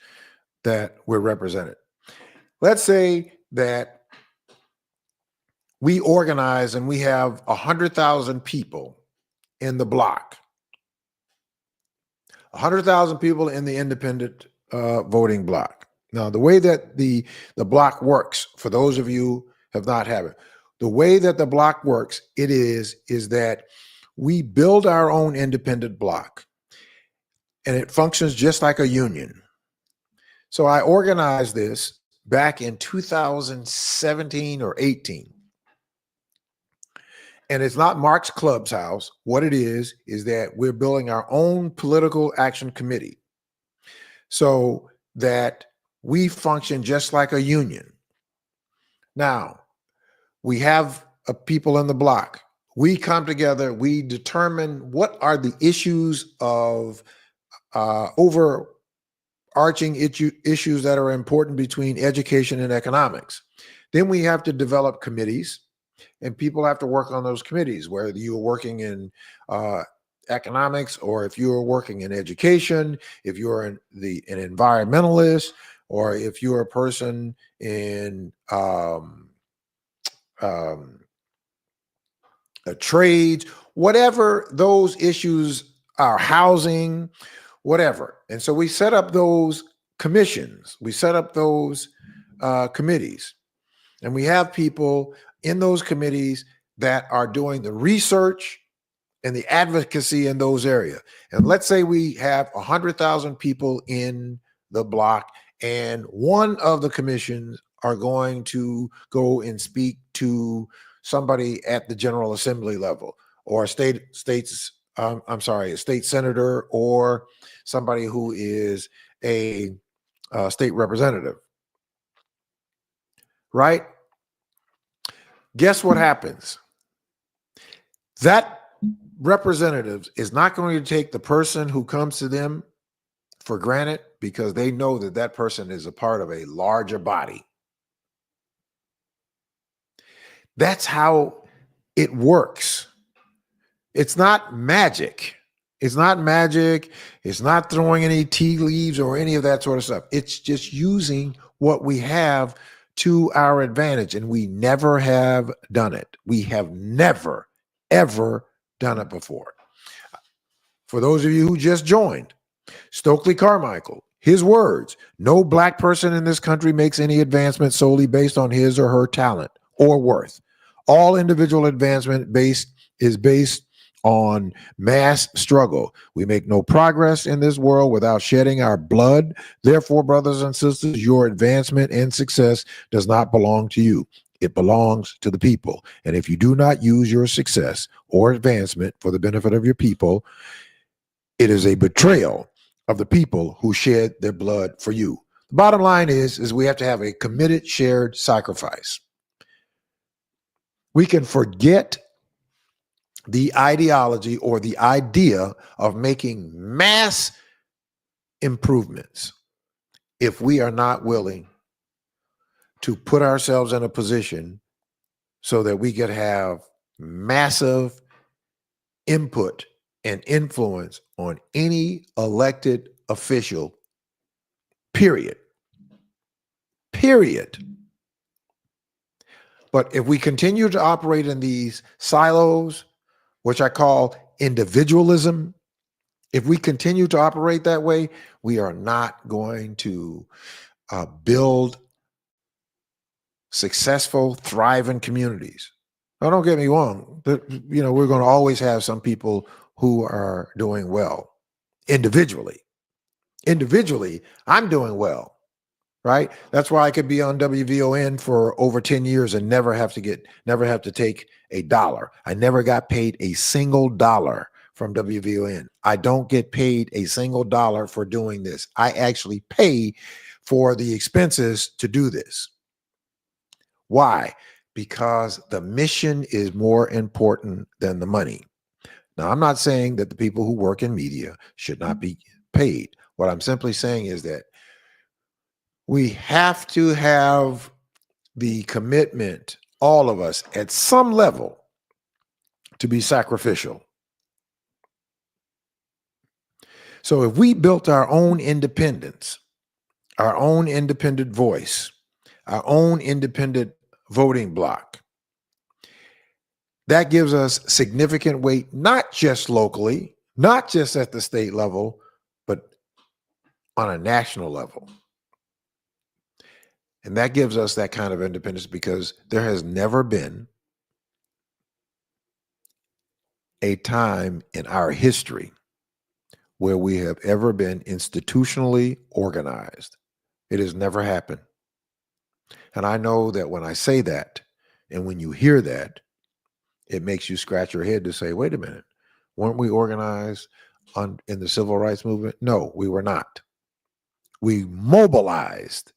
that we're represented. Let's say that we organize and we have 100,000 people in the block, 100,000 people in the independent voting block. Now, the way that the block works, for those of you who have not had it, the way that the block works, is that we build our own independent block, and it functions just like a union. So I organized this back in 2017 or 18. And it's not Mark's Club's house. What it is that we're building our own political action committee so that we function just like a union. Now, we have people in the block. We come together, we determine what are the issues of overarching issues that are important between education and economics. Then we have to develop committees, and people have to work on those committees, whether you're working in economics or if you're working in education, if you're an environmentalist, or if you're a person in a trade, whatever those issues are, housing, whatever. And so we set up those commissions, we set up those committees, and we have people in those committees that are doing the research and the advocacy in those areas. And let's say we have 100,000 people in the block, and one of the commissions are going to go and speak to somebody at the General Assembly level, or a state senator, or somebody who is a state representative, right? Guess what happens? That representative is not going to take the person who comes to them for granted, because they know that that person is a part of a larger body. That's how it works. It's not magic. It's not magic. It's not throwing any tea leaves or any of that sort of stuff. It's just using what we have to our advantage. And we never have done it. We have never, ever done it before. For those of you who just joined, Stokely Carmichael, his words: no black person in this country makes any advancement solely based on his or her talent or worth. All individual advancement is based on mass struggle. We make no progress in this world without shedding our blood. Therefore, brothers and sisters, your advancement and success does not belong to you. It belongs to the people. And if you do not use your success or advancement for the benefit of your people, it is a betrayal of the people who shed their blood for you. The bottom line is we have to have a committed, shared sacrifice. We can forget the ideology or the idea of making mass improvements if we are not willing to put ourselves in a position so that we could have massive input and influence on any elected official, period. Period. But if we continue to operate in these silos, which I call individualism, if we continue to operate that way, we are not going to build successful, thriving communities. Now, don't get me wrong. We're going to always have some people who are doing well individually. Individually, I'm doing well, right? That's why I could be on WVON for over 10 years and never have to take a dollar. I never got paid a single dollar from WVON. I don't get paid a single dollar for doing this. I actually pay for the expenses to do this. Why? Because the mission is more important than the money. Now, I'm not saying that the people who work in media should not be paid. What I'm simply saying is that we have to have the commitment, all of us, at some level, to be sacrificial. So if we built our own independence, our own independent voice, our own independent voting bloc, that gives us significant weight, not just locally, not just at the state level, but on a national level. And that gives us that kind of independence because there has never been a time in our history where we have ever been institutionally organized. It has never happened. And I know that when I say that, and when you hear that, it makes you scratch your head to say, wait a minute, weren't we organized in the civil rights movement? No, we were not. We mobilized,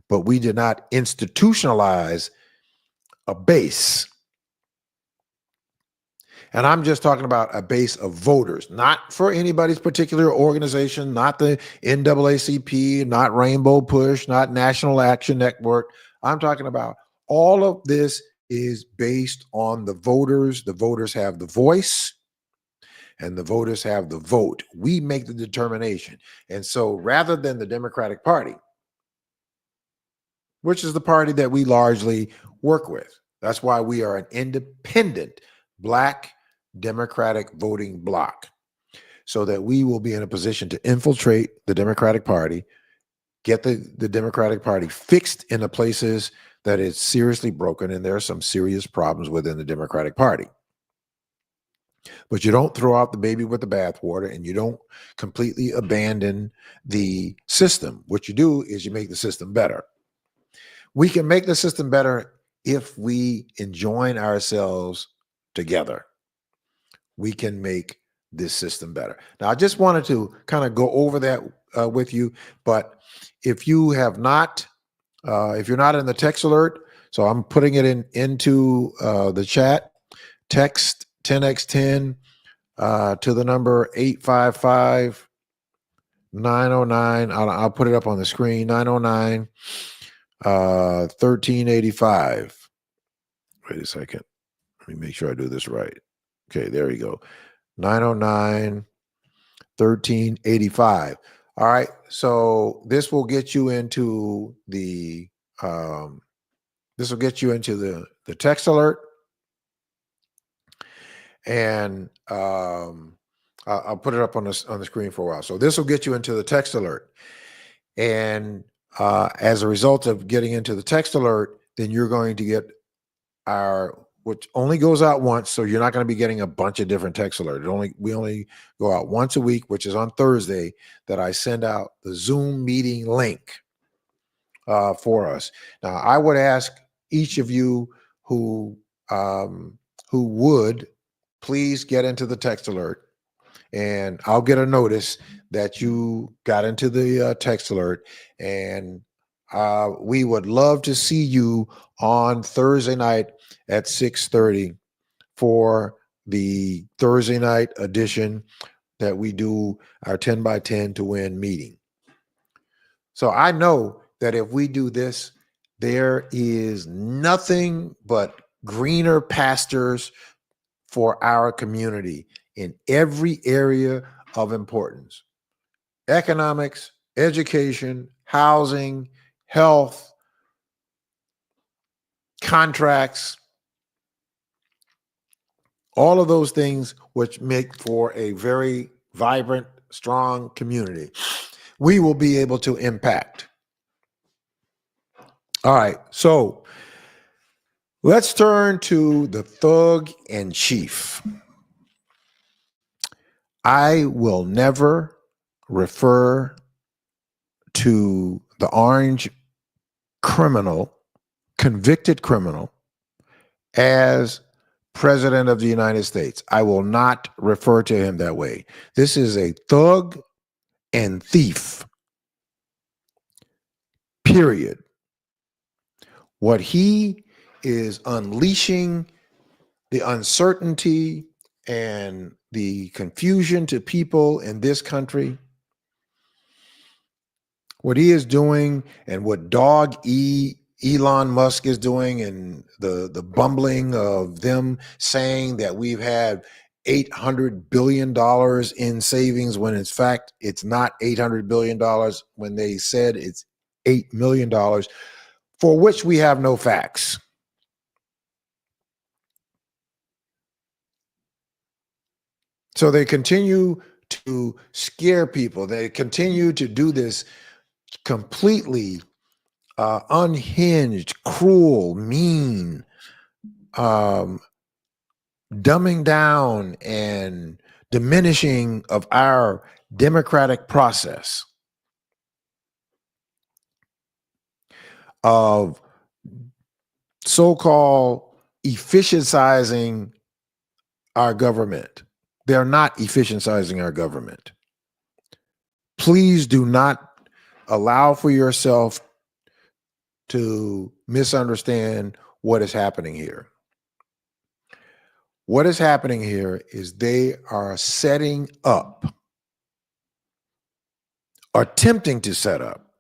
but we did not institutionalize a base. And I'm just talking about a base of voters, not for anybody's particular organization, not the NAACP, not Rainbow Push, not National Action Network. I'm talking about all of this is based on the voters. The voters have the voice and the voters have the vote. We make the determination. And so rather than the Democratic Party, which is the party that we largely work with, that's why we are an independent Black Democratic voting bloc, so that we will be in a position to infiltrate the Democratic Party, get the Democratic Party fixed in the places that it's seriously broken, and there are some serious problems within the Democratic Party. But you don't throw out the baby with the bathwater, and you don't completely abandon the system. What you do is you make the system better. We can make the system better if we enjoin ourselves together. We can make this system better. Now, I just wanted to kind of go over that with you, but if you have not, if you're not in the text alert, so I'm putting it into the chat, text 10x10 to the number 855-909. I'll put it up on the screen, 909 1385. Wait a second. Let me make sure I do this right. Okay, there you go. 909 1385. All right. So this will get you into the text alert. And I'll put it up on the screen for a while. So this will get you into the text alert. And as a result of getting into the text alert, then you're going to get which only goes out once, so you're not going to be getting a bunch of different text alerts. We only go out once a week, which is on Thursday, that I send out the Zoom meeting link for us. Now, I would ask each of you who would please get into the text alert, and I'll get a notice that you got into the text alert, and we would love to see you on Thursday night at 6:30 for the Thursday night edition that we do our 10 by 10 to win meeting. So I know that if we do this, there is nothing but greener pastures for our community in every area of importance: economics, education, housing, health, contracts, all of those things which make for a very vibrant, strong community. We will be able to impact. All right, so let's turn to the thug in chief. I will never refer to the orange criminal, convicted criminal, as President of the United States. I will not refer to him that way. This is a thug and thief, period. What he is unleashing, the uncertainty and the confusion to people in this country, what he is doing and what Elon Musk is doing, and the bumbling of them saying that we've had $800 billion in savings when in fact it's not $800 billion, when they said it's $8 million, for which we have no facts. So they continue to scare people. They continue to do this completely unhinged, cruel, mean, dumbing down and diminishing of our democratic process, of so-called efficientizing our government. They're not efficientizing our government. Please do not allow for yourself to misunderstand what is happening here. What is happening here is they are setting up, attempting to set up,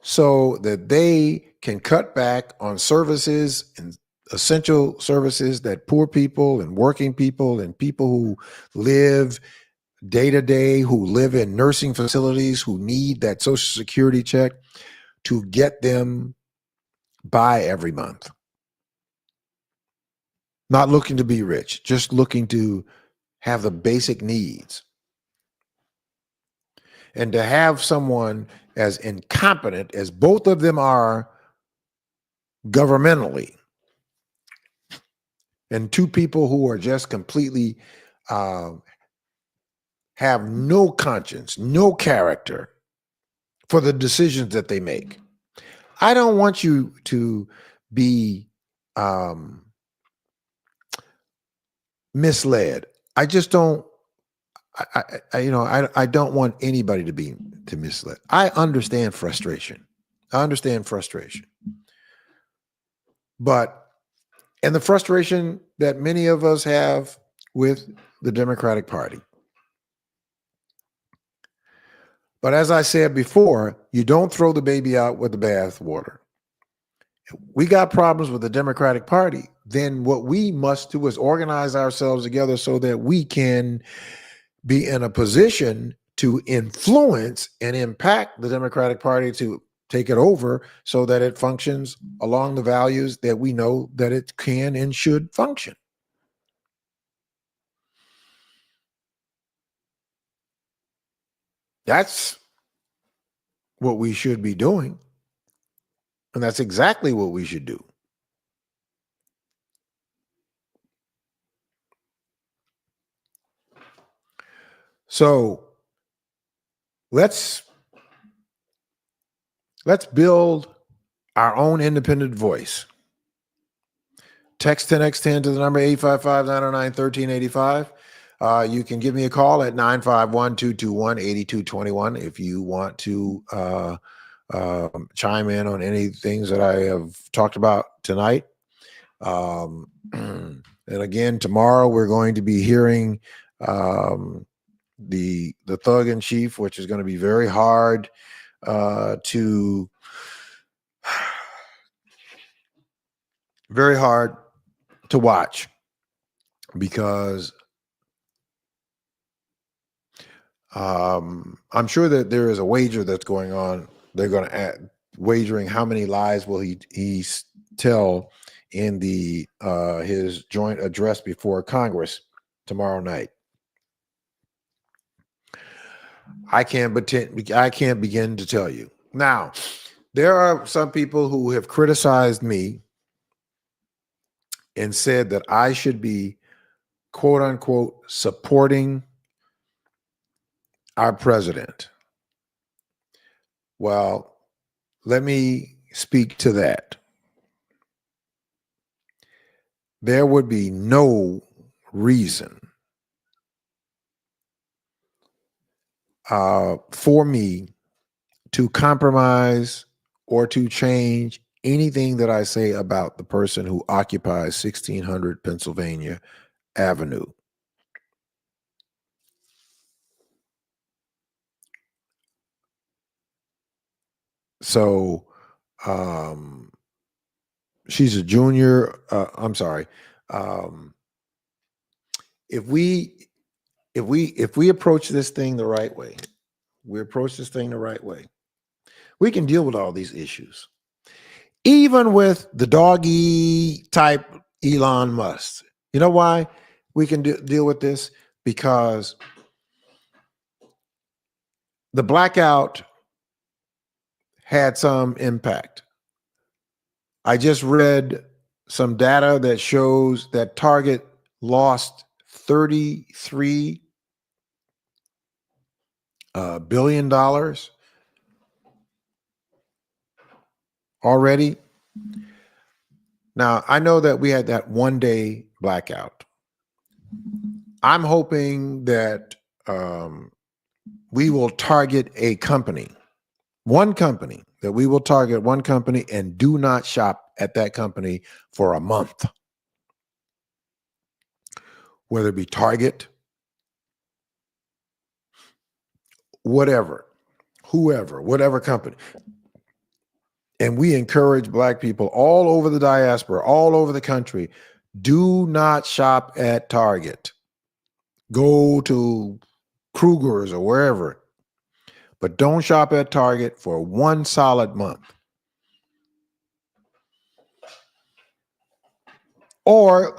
so that they can cut back on services and essential services that poor people and working people and people who live day to day, who live in nursing facilities, who need that Social Security check, to get them by every month. Not looking to be rich, just looking to have the basic needs. And to have someone as incompetent as both of them are governmentally, and two people who are just completely have no conscience, no character for the decisions that they make. I don't want you to be misled. I just don't. I don't want anybody to misled. I understand frustration. But and the frustration that many of us have with the Democratic Party. But as I said before, you don't throw the baby out with the bathwater. We got problems with the Democratic Party. Then what we must do is organize ourselves together so that we can be in a position to influence and impact the Democratic Party to take it over so that it functions along the values that we know that it can and should function. That's what we should be doing. And that's exactly what we should do. So let's build our own independent voice. Text 10x10 to the number 855-909-1385. You can give me a call at 951-221-8221 if you want to chime in on any things that I have talked about tonight. And again, tomorrow we're going to be hearing the thug in chief, which is going to be very hard to Very hard to watch because I'm sure that there is a wager that's going on. They're going to add wagering how many lies will he tell in the his joint address before Congress tomorrow night. I can't begin to tell you. Now, there are some people who have criticized me and said that I should be, quote unquote, supporting our president. Well, let me speak to that. There would be no reason for me to compromise or to change anything that I say about the person who occupies 1600 Pennsylvania Avenue. So she's a junior. I'm sorry. If we approach this thing the right way, we can deal with all these issues. Even with the doggy type Elon Musk. You know why we can deal with this? Because the blackout had some impact. I just read some data that shows that Target lost $33 billion already. Now, I know that we had that one-day blackout. I'm hoping that we will target a company, one company, that we will target one company and do not shop at that company for a month. Whether it be Target, whatever, whoever, whatever company. And we encourage Black people all over the diaspora, all over the country, do not shop at Target. Go to Kruger's or wherever, but don't shop at Target for one solid month. Or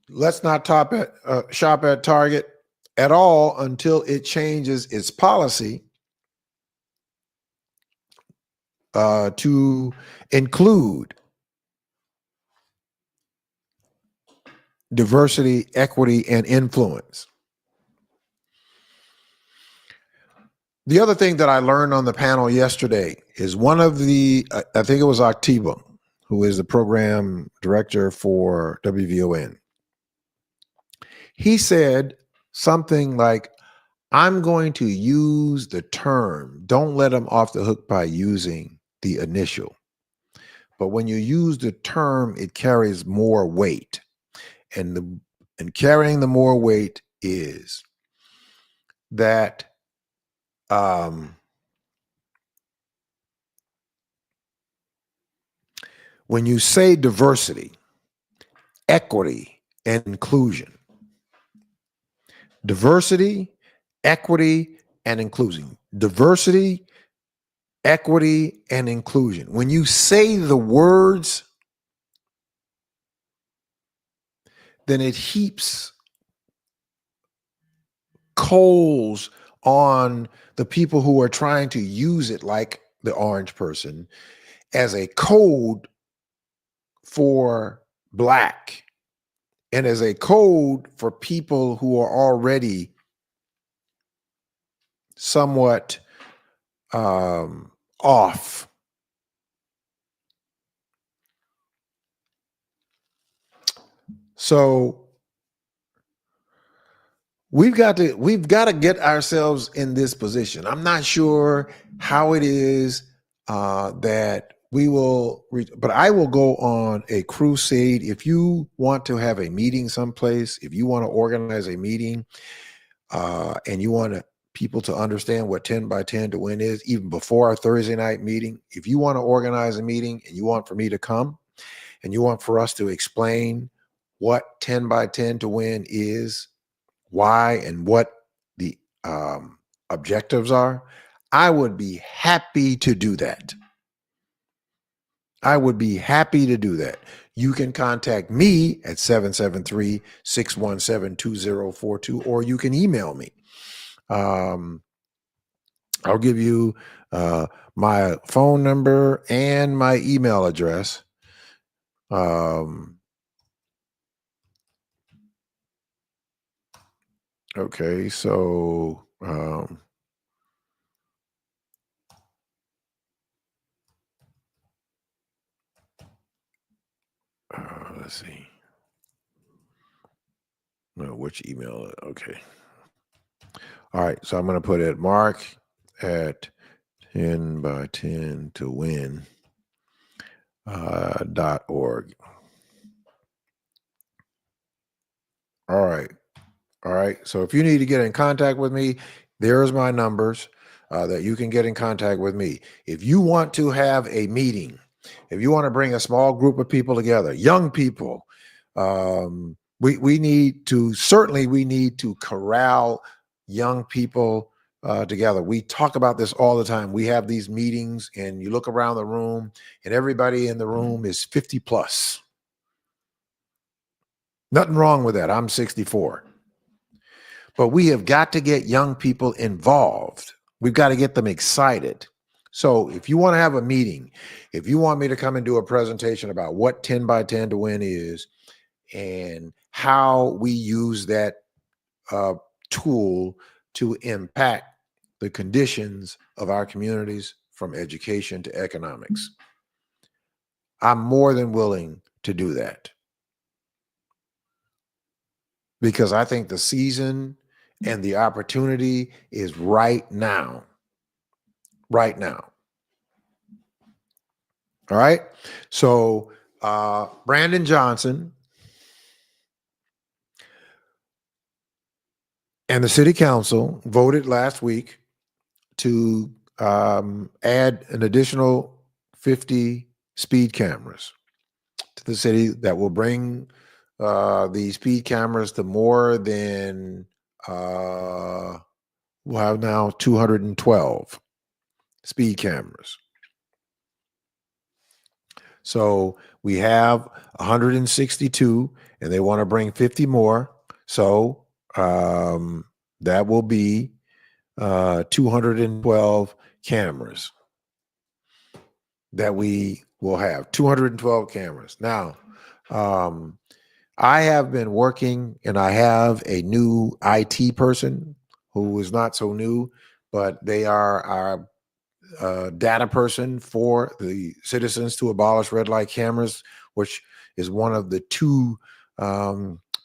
let's not shop at Target at all until it changes its policy to include diversity, equity, and influence. The other thing that I learned on the panel yesterday is one of the, I think it was Octiba, who is the program director for WVON. He said something like, I'm going to use the term, don't let them off the hook by using the initial. But when you use the term, it carries more weight. And carrying the more weight is that when you say diversity, equity, and inclusion, diversity, equity, and inclusion, diversity, equity, and inclusion. When you say the words, then it heaps coals on the people who are trying to use it, like the orange person, as a code for Black and as a code for people who are already somewhat off. So we've got to get ourselves in this position. I'm not sure how it is that we will reach, but I will go on a crusade. If you want to have a meeting someplace, if you want to organize a meeting, and you want people to understand what 10 by 10 to win is, even before our Thursday night meeting, if you want to organize a meeting and you want for me to come and you want for us to explain what 10 by 10 to win is, why, and what the objectives are, I would be happy to do that. I would be happy to do that. You can contact me at 773-617-2042, or you can email me. I'll give you my phone number and my email address. Okay, so let's see. No, which email? Okay. All right, so I'm going to put it Mark at 10 by 10 to win .org. All right. All right. So if you need to get in contact with me, there's my numbers that you can get in contact with me. If you want to have a meeting, if you want to bring a small group of people together, young people, we need to corral young people together. We talk about this all the time. We have these meetings, and you look around the room, and everybody in the room is 50 plus. Nothing wrong with that. I'm 64. But we have got to get young people involved. We've got to get them excited. So if you want to have a meeting, if you want me to come and do a presentation about what 10 by 10 to win is and how we use that tool to impact the conditions of our communities from education to economics, I'm more than willing to do that. Because I think the season and the opportunity is right now. Right now. All right. So Brandon Johnson and the city council voted last week to add an additional 50 speed cameras to the city that will bring the speed cameras to more than we'll have now 212 speed cameras. So we have 162, and they want to bring 50 more. So that will be 212 cameras that we will have. 212 cameras. Now, I have been working, and I have a new IT person who is not so new, but they are our data person for the Citizens to Abolish Red Light Cameras, which is one of the two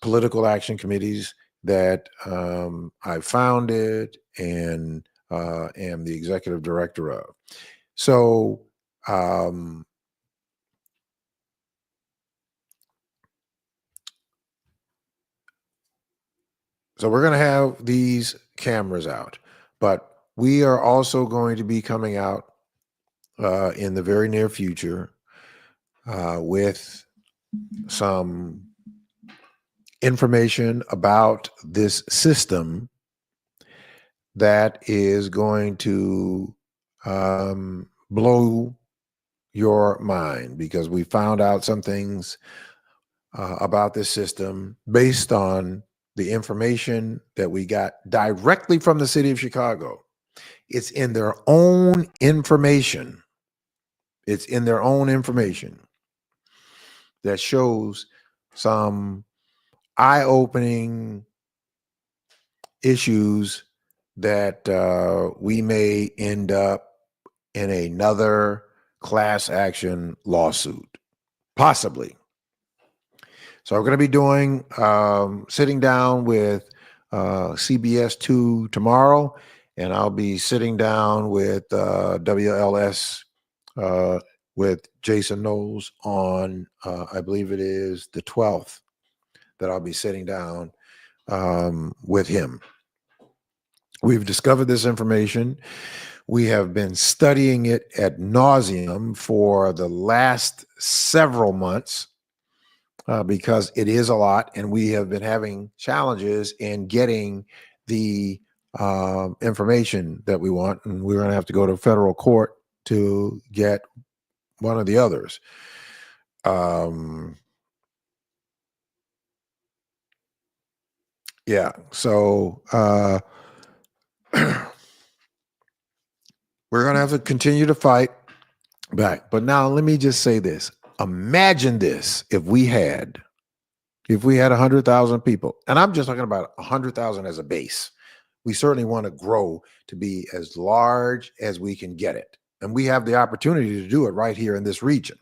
political action committees that I founded and am the executive director of. So so we're going to have these cameras out, but we are also going to be coming out in the very near future with some information about this system that is going to blow your mind, because we found out some things about this system based on the information that we got directly from the city of Chicago. It's in their own information. It's in their own information that shows some eye-opening issues that we may end up in another class action lawsuit, possibly. So we're going to be doing sitting down with CBS 2 tomorrow, and I'll be sitting down with WLS with Jason Knowles on, I believe it is the 12th, that I'll be sitting down with him. We've discovered this information. We have been studying it ad nauseum for the last several months because it is a lot, and we have been having challenges in getting the information that we want, and we're going to have to go to federal court to get one of the others. Yeah, so we're going to have to continue to fight back. But now let me just say this. Imagine this if we had 100,000 people, and I'm just talking about 100,000 as a base. We certainly want to grow to be as large as we can get it. And we have the opportunity to do it right here in this region.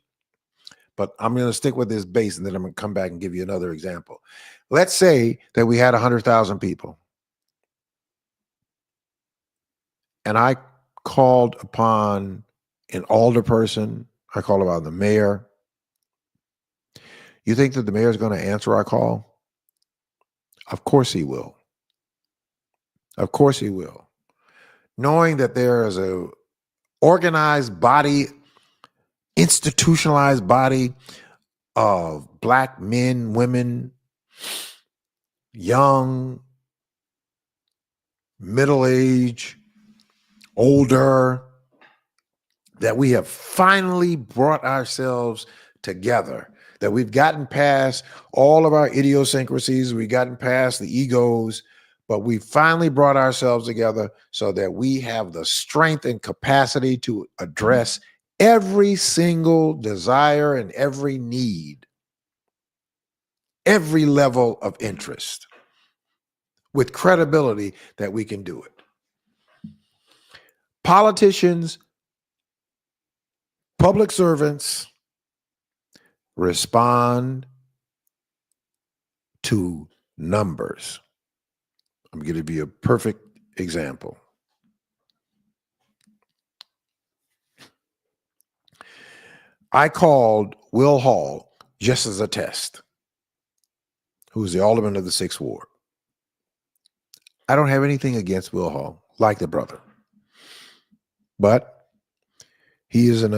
But I'm going to stick with this base, and then I'm going to come back and give you another example. Let's say that we had 100,000 people, and I called upon an alderperson. I called upon the mayor. You think that the mayor is going to answer our call? Of course he will. Of course he will. Knowing that there is a organized body, institutionalized body of Black men, women, young, middle age, older, that we have finally brought ourselves together, that we've gotten past all of our idiosyncrasies, we've gotten past the egos, but we finally brought ourselves together so that we have the strength and capacity to address every single desire and every need, every level of interest, with credibility that we can do it. Politicians, public servants respond to numbers. I'm going to give you a perfect example. I called Will Hall just as a test, who's the alderman of the 6th Ward. I don't have anything against Will Hall, like the brother, but he is an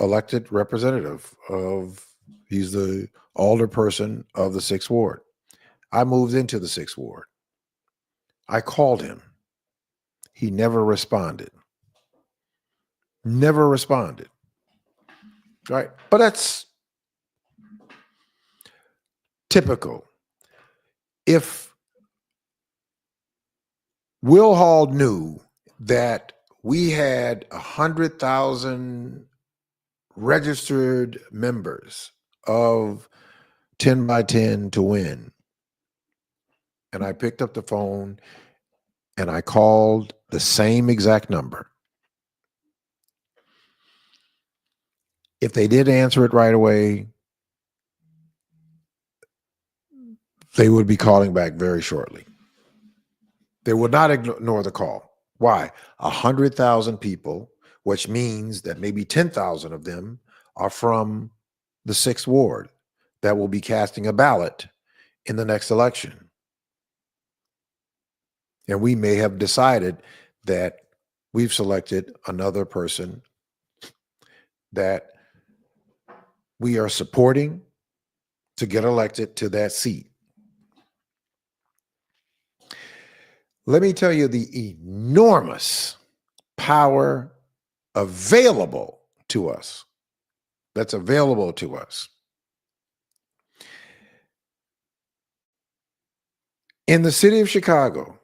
elected representative he's the alderperson of the 6th Ward. I moved into the 6th Ward. I called him. He never responded. Never responded. Right? But that's typical. If Will Hall knew that we had 100,000 registered members of 10 by 10 to win, and I picked up the phone and I called the same exact number, if they did answer it right away, they would be calling back very shortly. They would not ignore the call. Why? 100,000 people, which means that maybe 10,000 of them are from the 6th Ward that will be casting a ballot in the next election. And we may have decided that we've selected another person that we are supporting to get elected to that seat. Let me tell you the enormous power available to us, that's available to us. In the city of Chicago,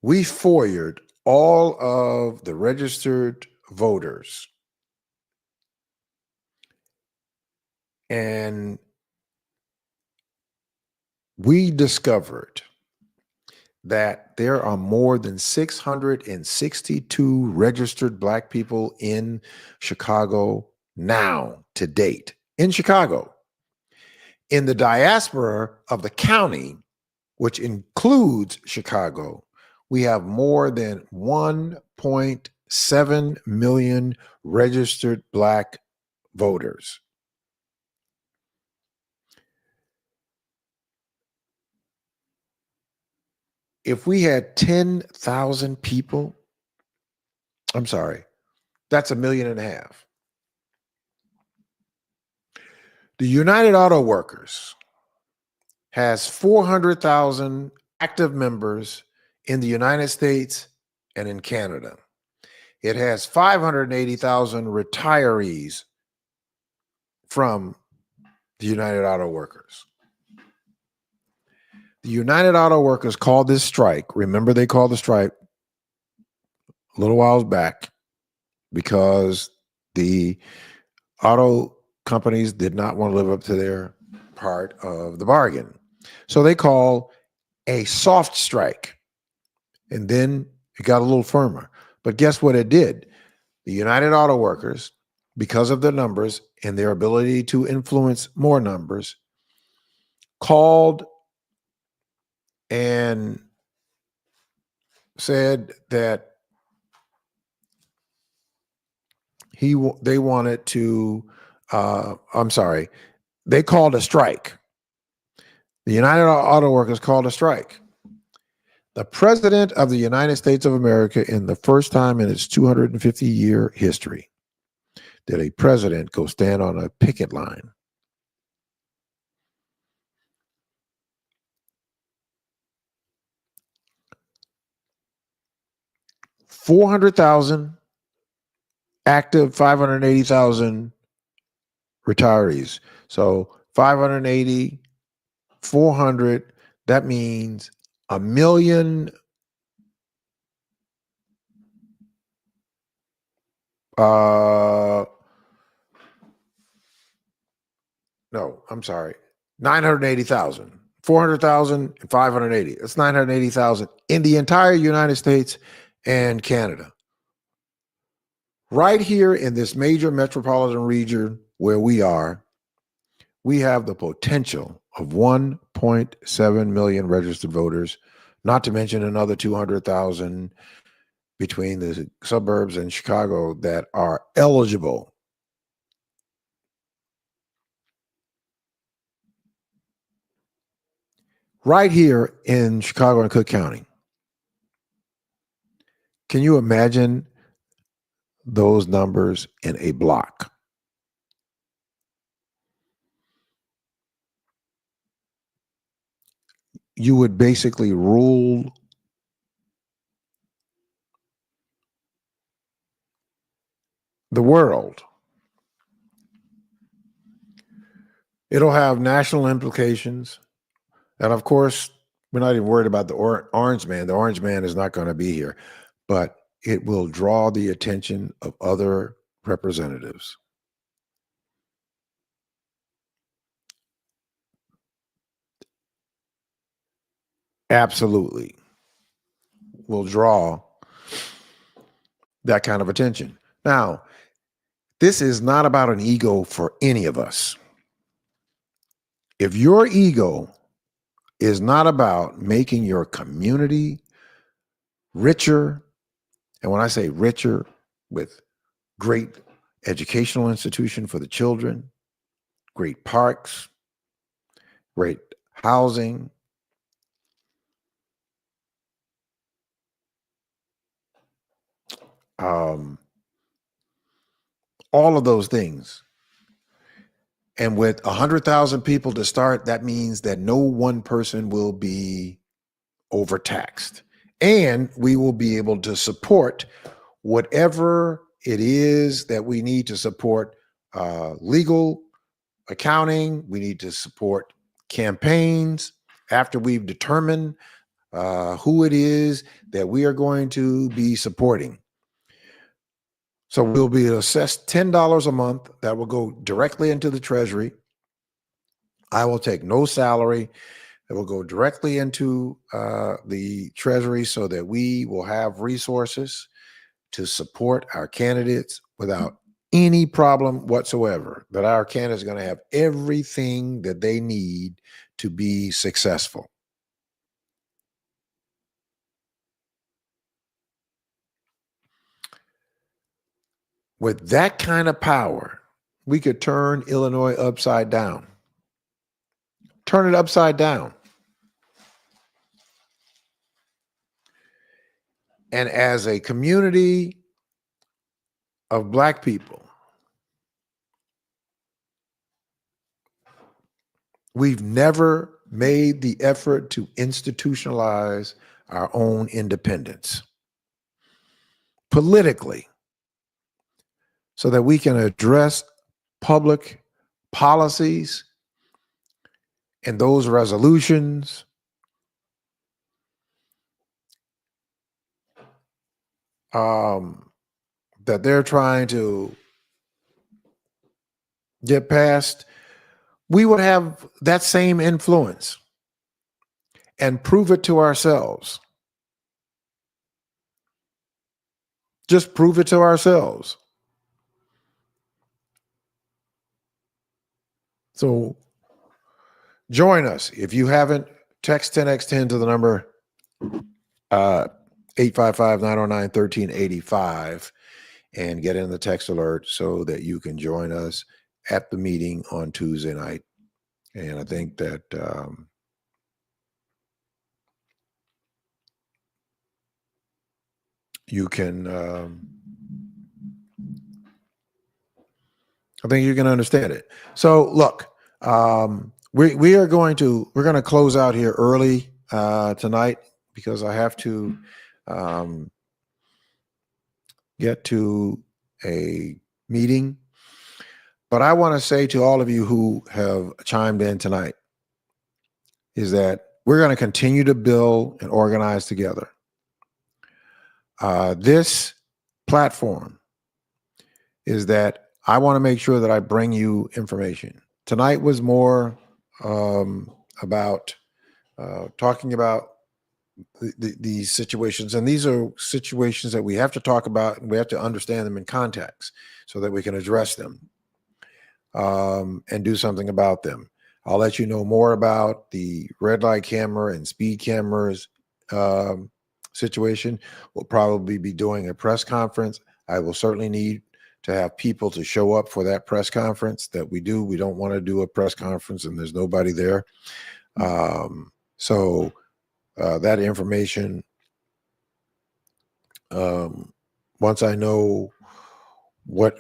we FOIA'd all of the registered voters, and we discovered that there are more than 662 registered Black people in Chicago now, to date, in Chicago. In the diaspora of the county, which includes Chicago, we have more than 1.7 million registered Black voters. If we had 10,000 people I'm sorry. That's 1.5 million. The United Auto Workers has 400,000 active members in the United States and in Canada. It has 580,000 retirees from the United Auto Workers. The United Auto Workers called this strike. Remember, they called the strike a little while back because the auto companies did not want to live up to their part of the bargain. So they called a soft strike. And then it got a little firmer. But guess what it did? The United Auto Workers, because of the numbers and their ability to influence more numbers, called and said that they wanted to, they called a strike. The United Auto Workers called a strike. The President of the United States of America, in the first time in its 250-year history, did a president go stand on a picket line. $400,000 active, 580,000 retirees. So 580, 400, that means 1 million. No, I'm sorry. 980,000. 400,000 and 580. That's 980,000 in the entire United States and Canada. Right here in this major metropolitan region where we are, we have the potential of 1.7 million registered voters, not to mention another 200,000 between the suburbs and Chicago that are eligible. Right here in Chicago and Cook County. Can you imagine those numbers in a block? You would basically rule the world. It'll have national implications. And of course, we're not even worried about the orange man. The orange man is not going to be here, but it will draw the attention of other representatives. Absolutely will draw that kind of attention. Now, this is not about an ego for any of us. If your ego is not about making your community richer, and when I say richer, with great educational institution for the children, great parks, great housing, all of those things. And with 100,000 people to start, that means that no one person will be overtaxed. And we will be able to support whatever it is that we need to support, legal, accounting. We need to support campaigns after we've determined who it is that we are going to be supporting. So we'll be assessed $10 a month. That will go directly into the Treasury. I will take no salary. It will go directly into the Treasury so that we will have resources to support our candidates without any problem whatsoever, that our candidates are going to have everything that they need to be successful. With that kind of power, we could turn Illinois upside down. Turn it upside down. And as a community, of Black people, we've never made the effort to institutionalize our own independence politically so that we can address public policies and those resolutions that they're trying to get past. We would have that same influence and prove it to ourselves. Just prove it to ourselves. So join us. If you haven't, text 10x10 to the number 855-909-1385 and get in the text alert so that you can join us at the meeting on Tuesday night. And I think that you can I think you can understand it. So look, we're going to close out here early tonight because I have to get to a meeting. But I want to say to all of you who have chimed in tonight is that we're going to continue to build and organize together. This platform is that I want to make sure that I bring you information. Tonight was more about talking about these situations, and these are situations that we have to talk about, and we have to understand them in context so that we can address them and do something about them. I'll let you know more about the red light camera and speed cameras situation. We'll probably be doing a press conference. I will certainly need to have people to show up for that press conference that we do. We don't want to do a press conference and there's nobody there. So that information, once I know what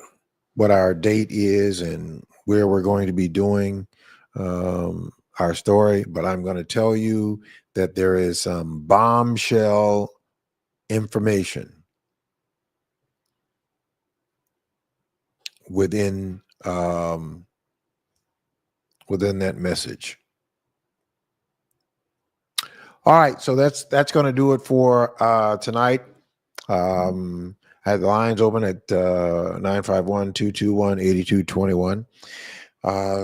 our date is and where we're going to be doing our story, but I'm going to tell you that there is some bombshell information within that message. All right, so that's going to do it for tonight. I had the lines open at 951-221-8221.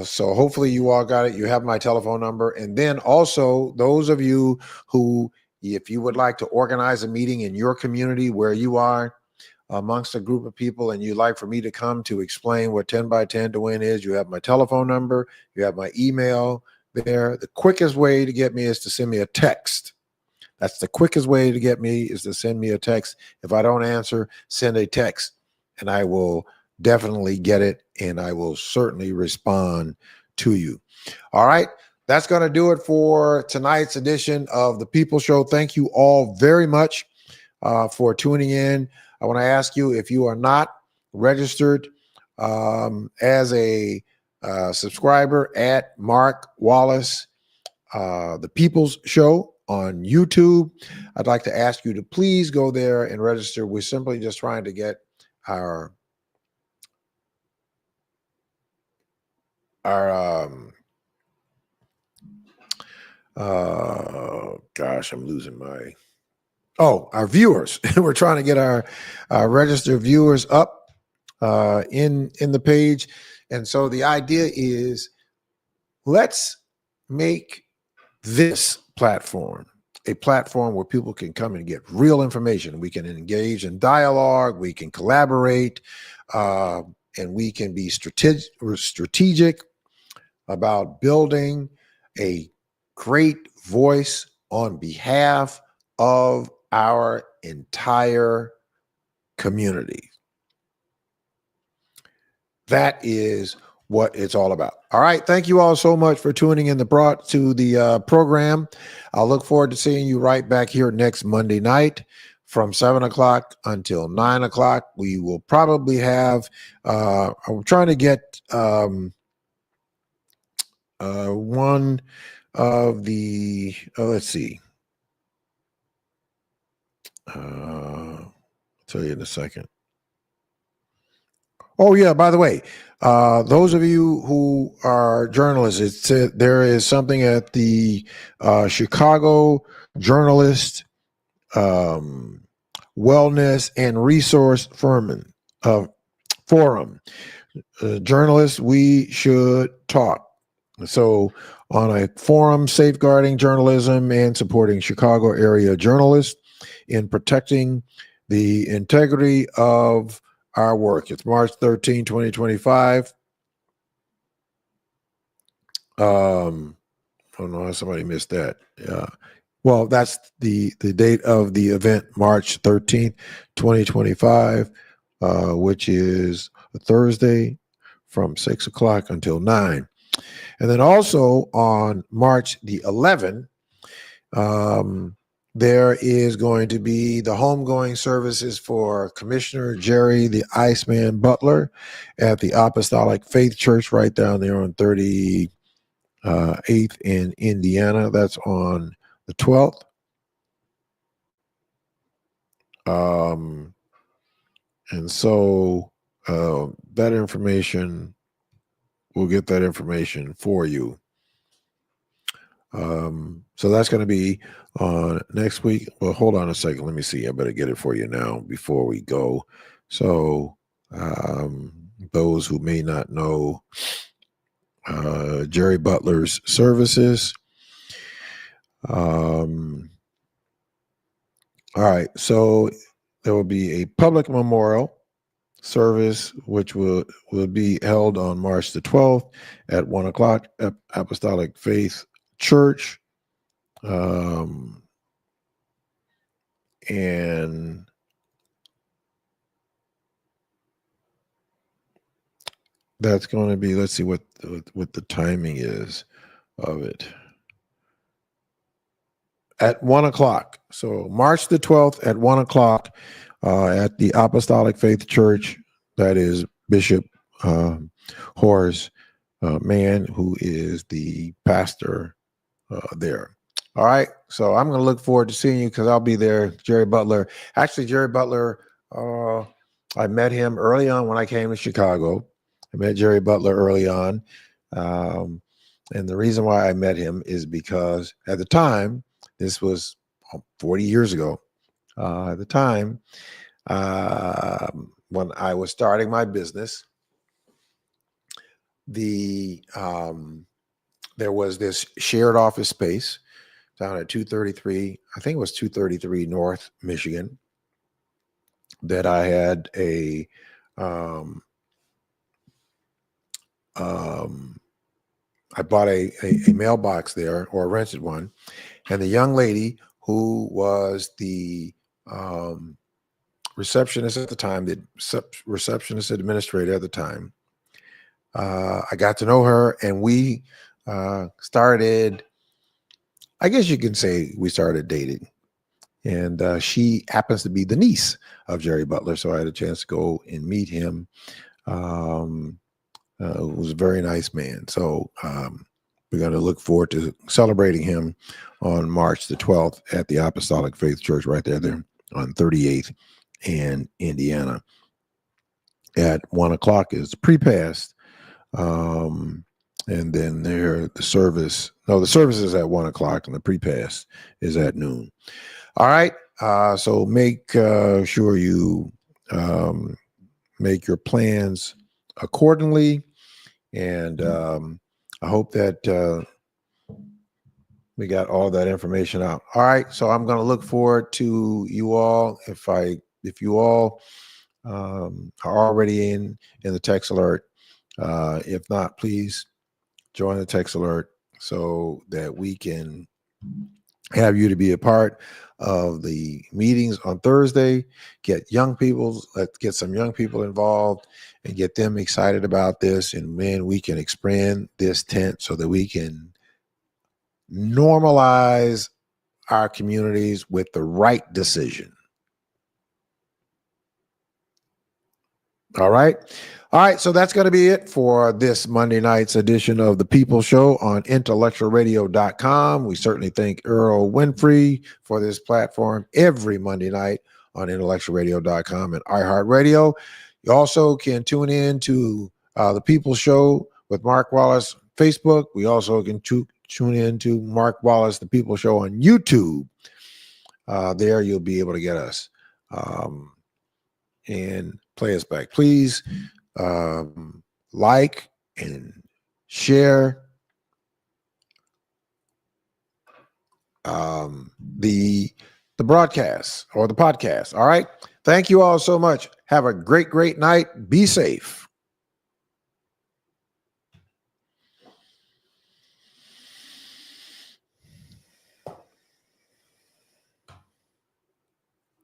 So hopefully you all got it. You have my telephone number. And then also those of you who, if you would like to organize a meeting in your community where you are amongst a group of people and you'd like for me to come to explain what 10 by 10 to win is, you have my telephone number, you have my email there. The quickest way to get me is to send me a text. That's the quickest way to get me, is to send me a text. If I don't answer, send a text and I will definitely get it and I will certainly respond to you. All right. That's going to do it for tonight's edition of The People Show. Thank you all very much for tuning in. I want to ask you, if you are not registered as a subscriber at Mark Wallace, The People's Show on YouTube, I'd like to ask you to please go there and register. We're simply just trying to get our gosh, I'm losing my, our viewers. We're trying to get our registered viewers up in the page. And so the idea is, let's make this platform a platform where people can come and get real information. We can engage in dialogue, we can collaborate, and we can be strategic about building a great voice on behalf of our entire community. That is what it's all about. All right. Thank you all so much for tuning in to the program. I'll look forward to seeing you right back here next Monday night from 7 o'clock until 9 o'clock. We will probably have, I'm trying to get one of the, let's see. I'll tell you in a second. Oh, yeah, by the way, those of you who are journalists, there is something at the Chicago Journalist Wellness and Resource Forum. Journalists, we should talk. So, on a forum safeguarding journalism and supporting Chicago area journalists in protecting the integrity of our work. It's March 13, 2025. Oh no, somebody missed that. Yeah. Well, that's the date of the event, March 13th, 2025, which is a Thursday from 6 o'clock until 9. And then also on March the 11th, there is going to be the homegoing services for Commissioner Jerry the Iceman Butler at the Apostolic Faith Church right down there on 38th in Indiana. That's on the 12th. And so that information, we'll get that information for you. So that's going to be on next week. Well, hold on a second. Let me see. I better get it for you now before we go. So those who may not know Jerry Butler's services. All right. So there will be a public memorial service, which will be held on March the 12th at 1 o'clock at Apostolic Faith Church. And that's going to be, let's see what the timing is of it. At 1 o'clock. So March the 12th at 1 o'clock at the Apostolic Faith Church. That is Bishop Horace Mann, who is the pastor there. All right. So I'm going to look forward to seeing you because I'll be there. Jerry Butler. Actually, Jerry Butler, I met him early on when I came to Chicago. I met Jerry Butler early on. And the reason why I met him is because at the time, this was 40 years ago, at the time, when I was starting my business, there was this shared office space down at 233, I think it was 233 North Michigan, that I had I bought a mailbox there, or rented one, and the young lady who was the receptionist at the time, the receptionist administrator at the time, I got to know her, and we started, I guess you can say we started dating. And she happens to be the niece of Jerry Butler, so I had a chance to go and meet him. Was a very nice man. So we're going to look forward to celebrating him on March the 12th at the Apostolic Faith Church right there on 38th and Indiana. At 1 o'clock is pre-past. And then the service is at 1 o'clock and the pre-past is at noon. All right. So make sure you make your plans accordingly. And I hope that we got all that information out. All right. So I'm going to look forward to you all. If you all are already in the text alert, if not, please join the text alert so that we can have you to be a part of the meetings on Thursday. Let's get some young people involved and get them excited about this. And then we can expand this tent so that we can normalize our communities with the right decision. All right. All right. So that's going to be it for this Monday night's edition of The People Show on intellectualradio.com. We certainly thank Earl Winfrey for this platform every Monday night on intellectualradio.com and iHeartRadio. You also can tune in to The People Show with Mark Wallace Facebook. We also can tune in to Mark Wallace, The People Show on YouTube. There you'll be able to get us and play us back. Please like and share the broadcast or the podcast. All right. Thank you all so much. Have a great night. Be safe.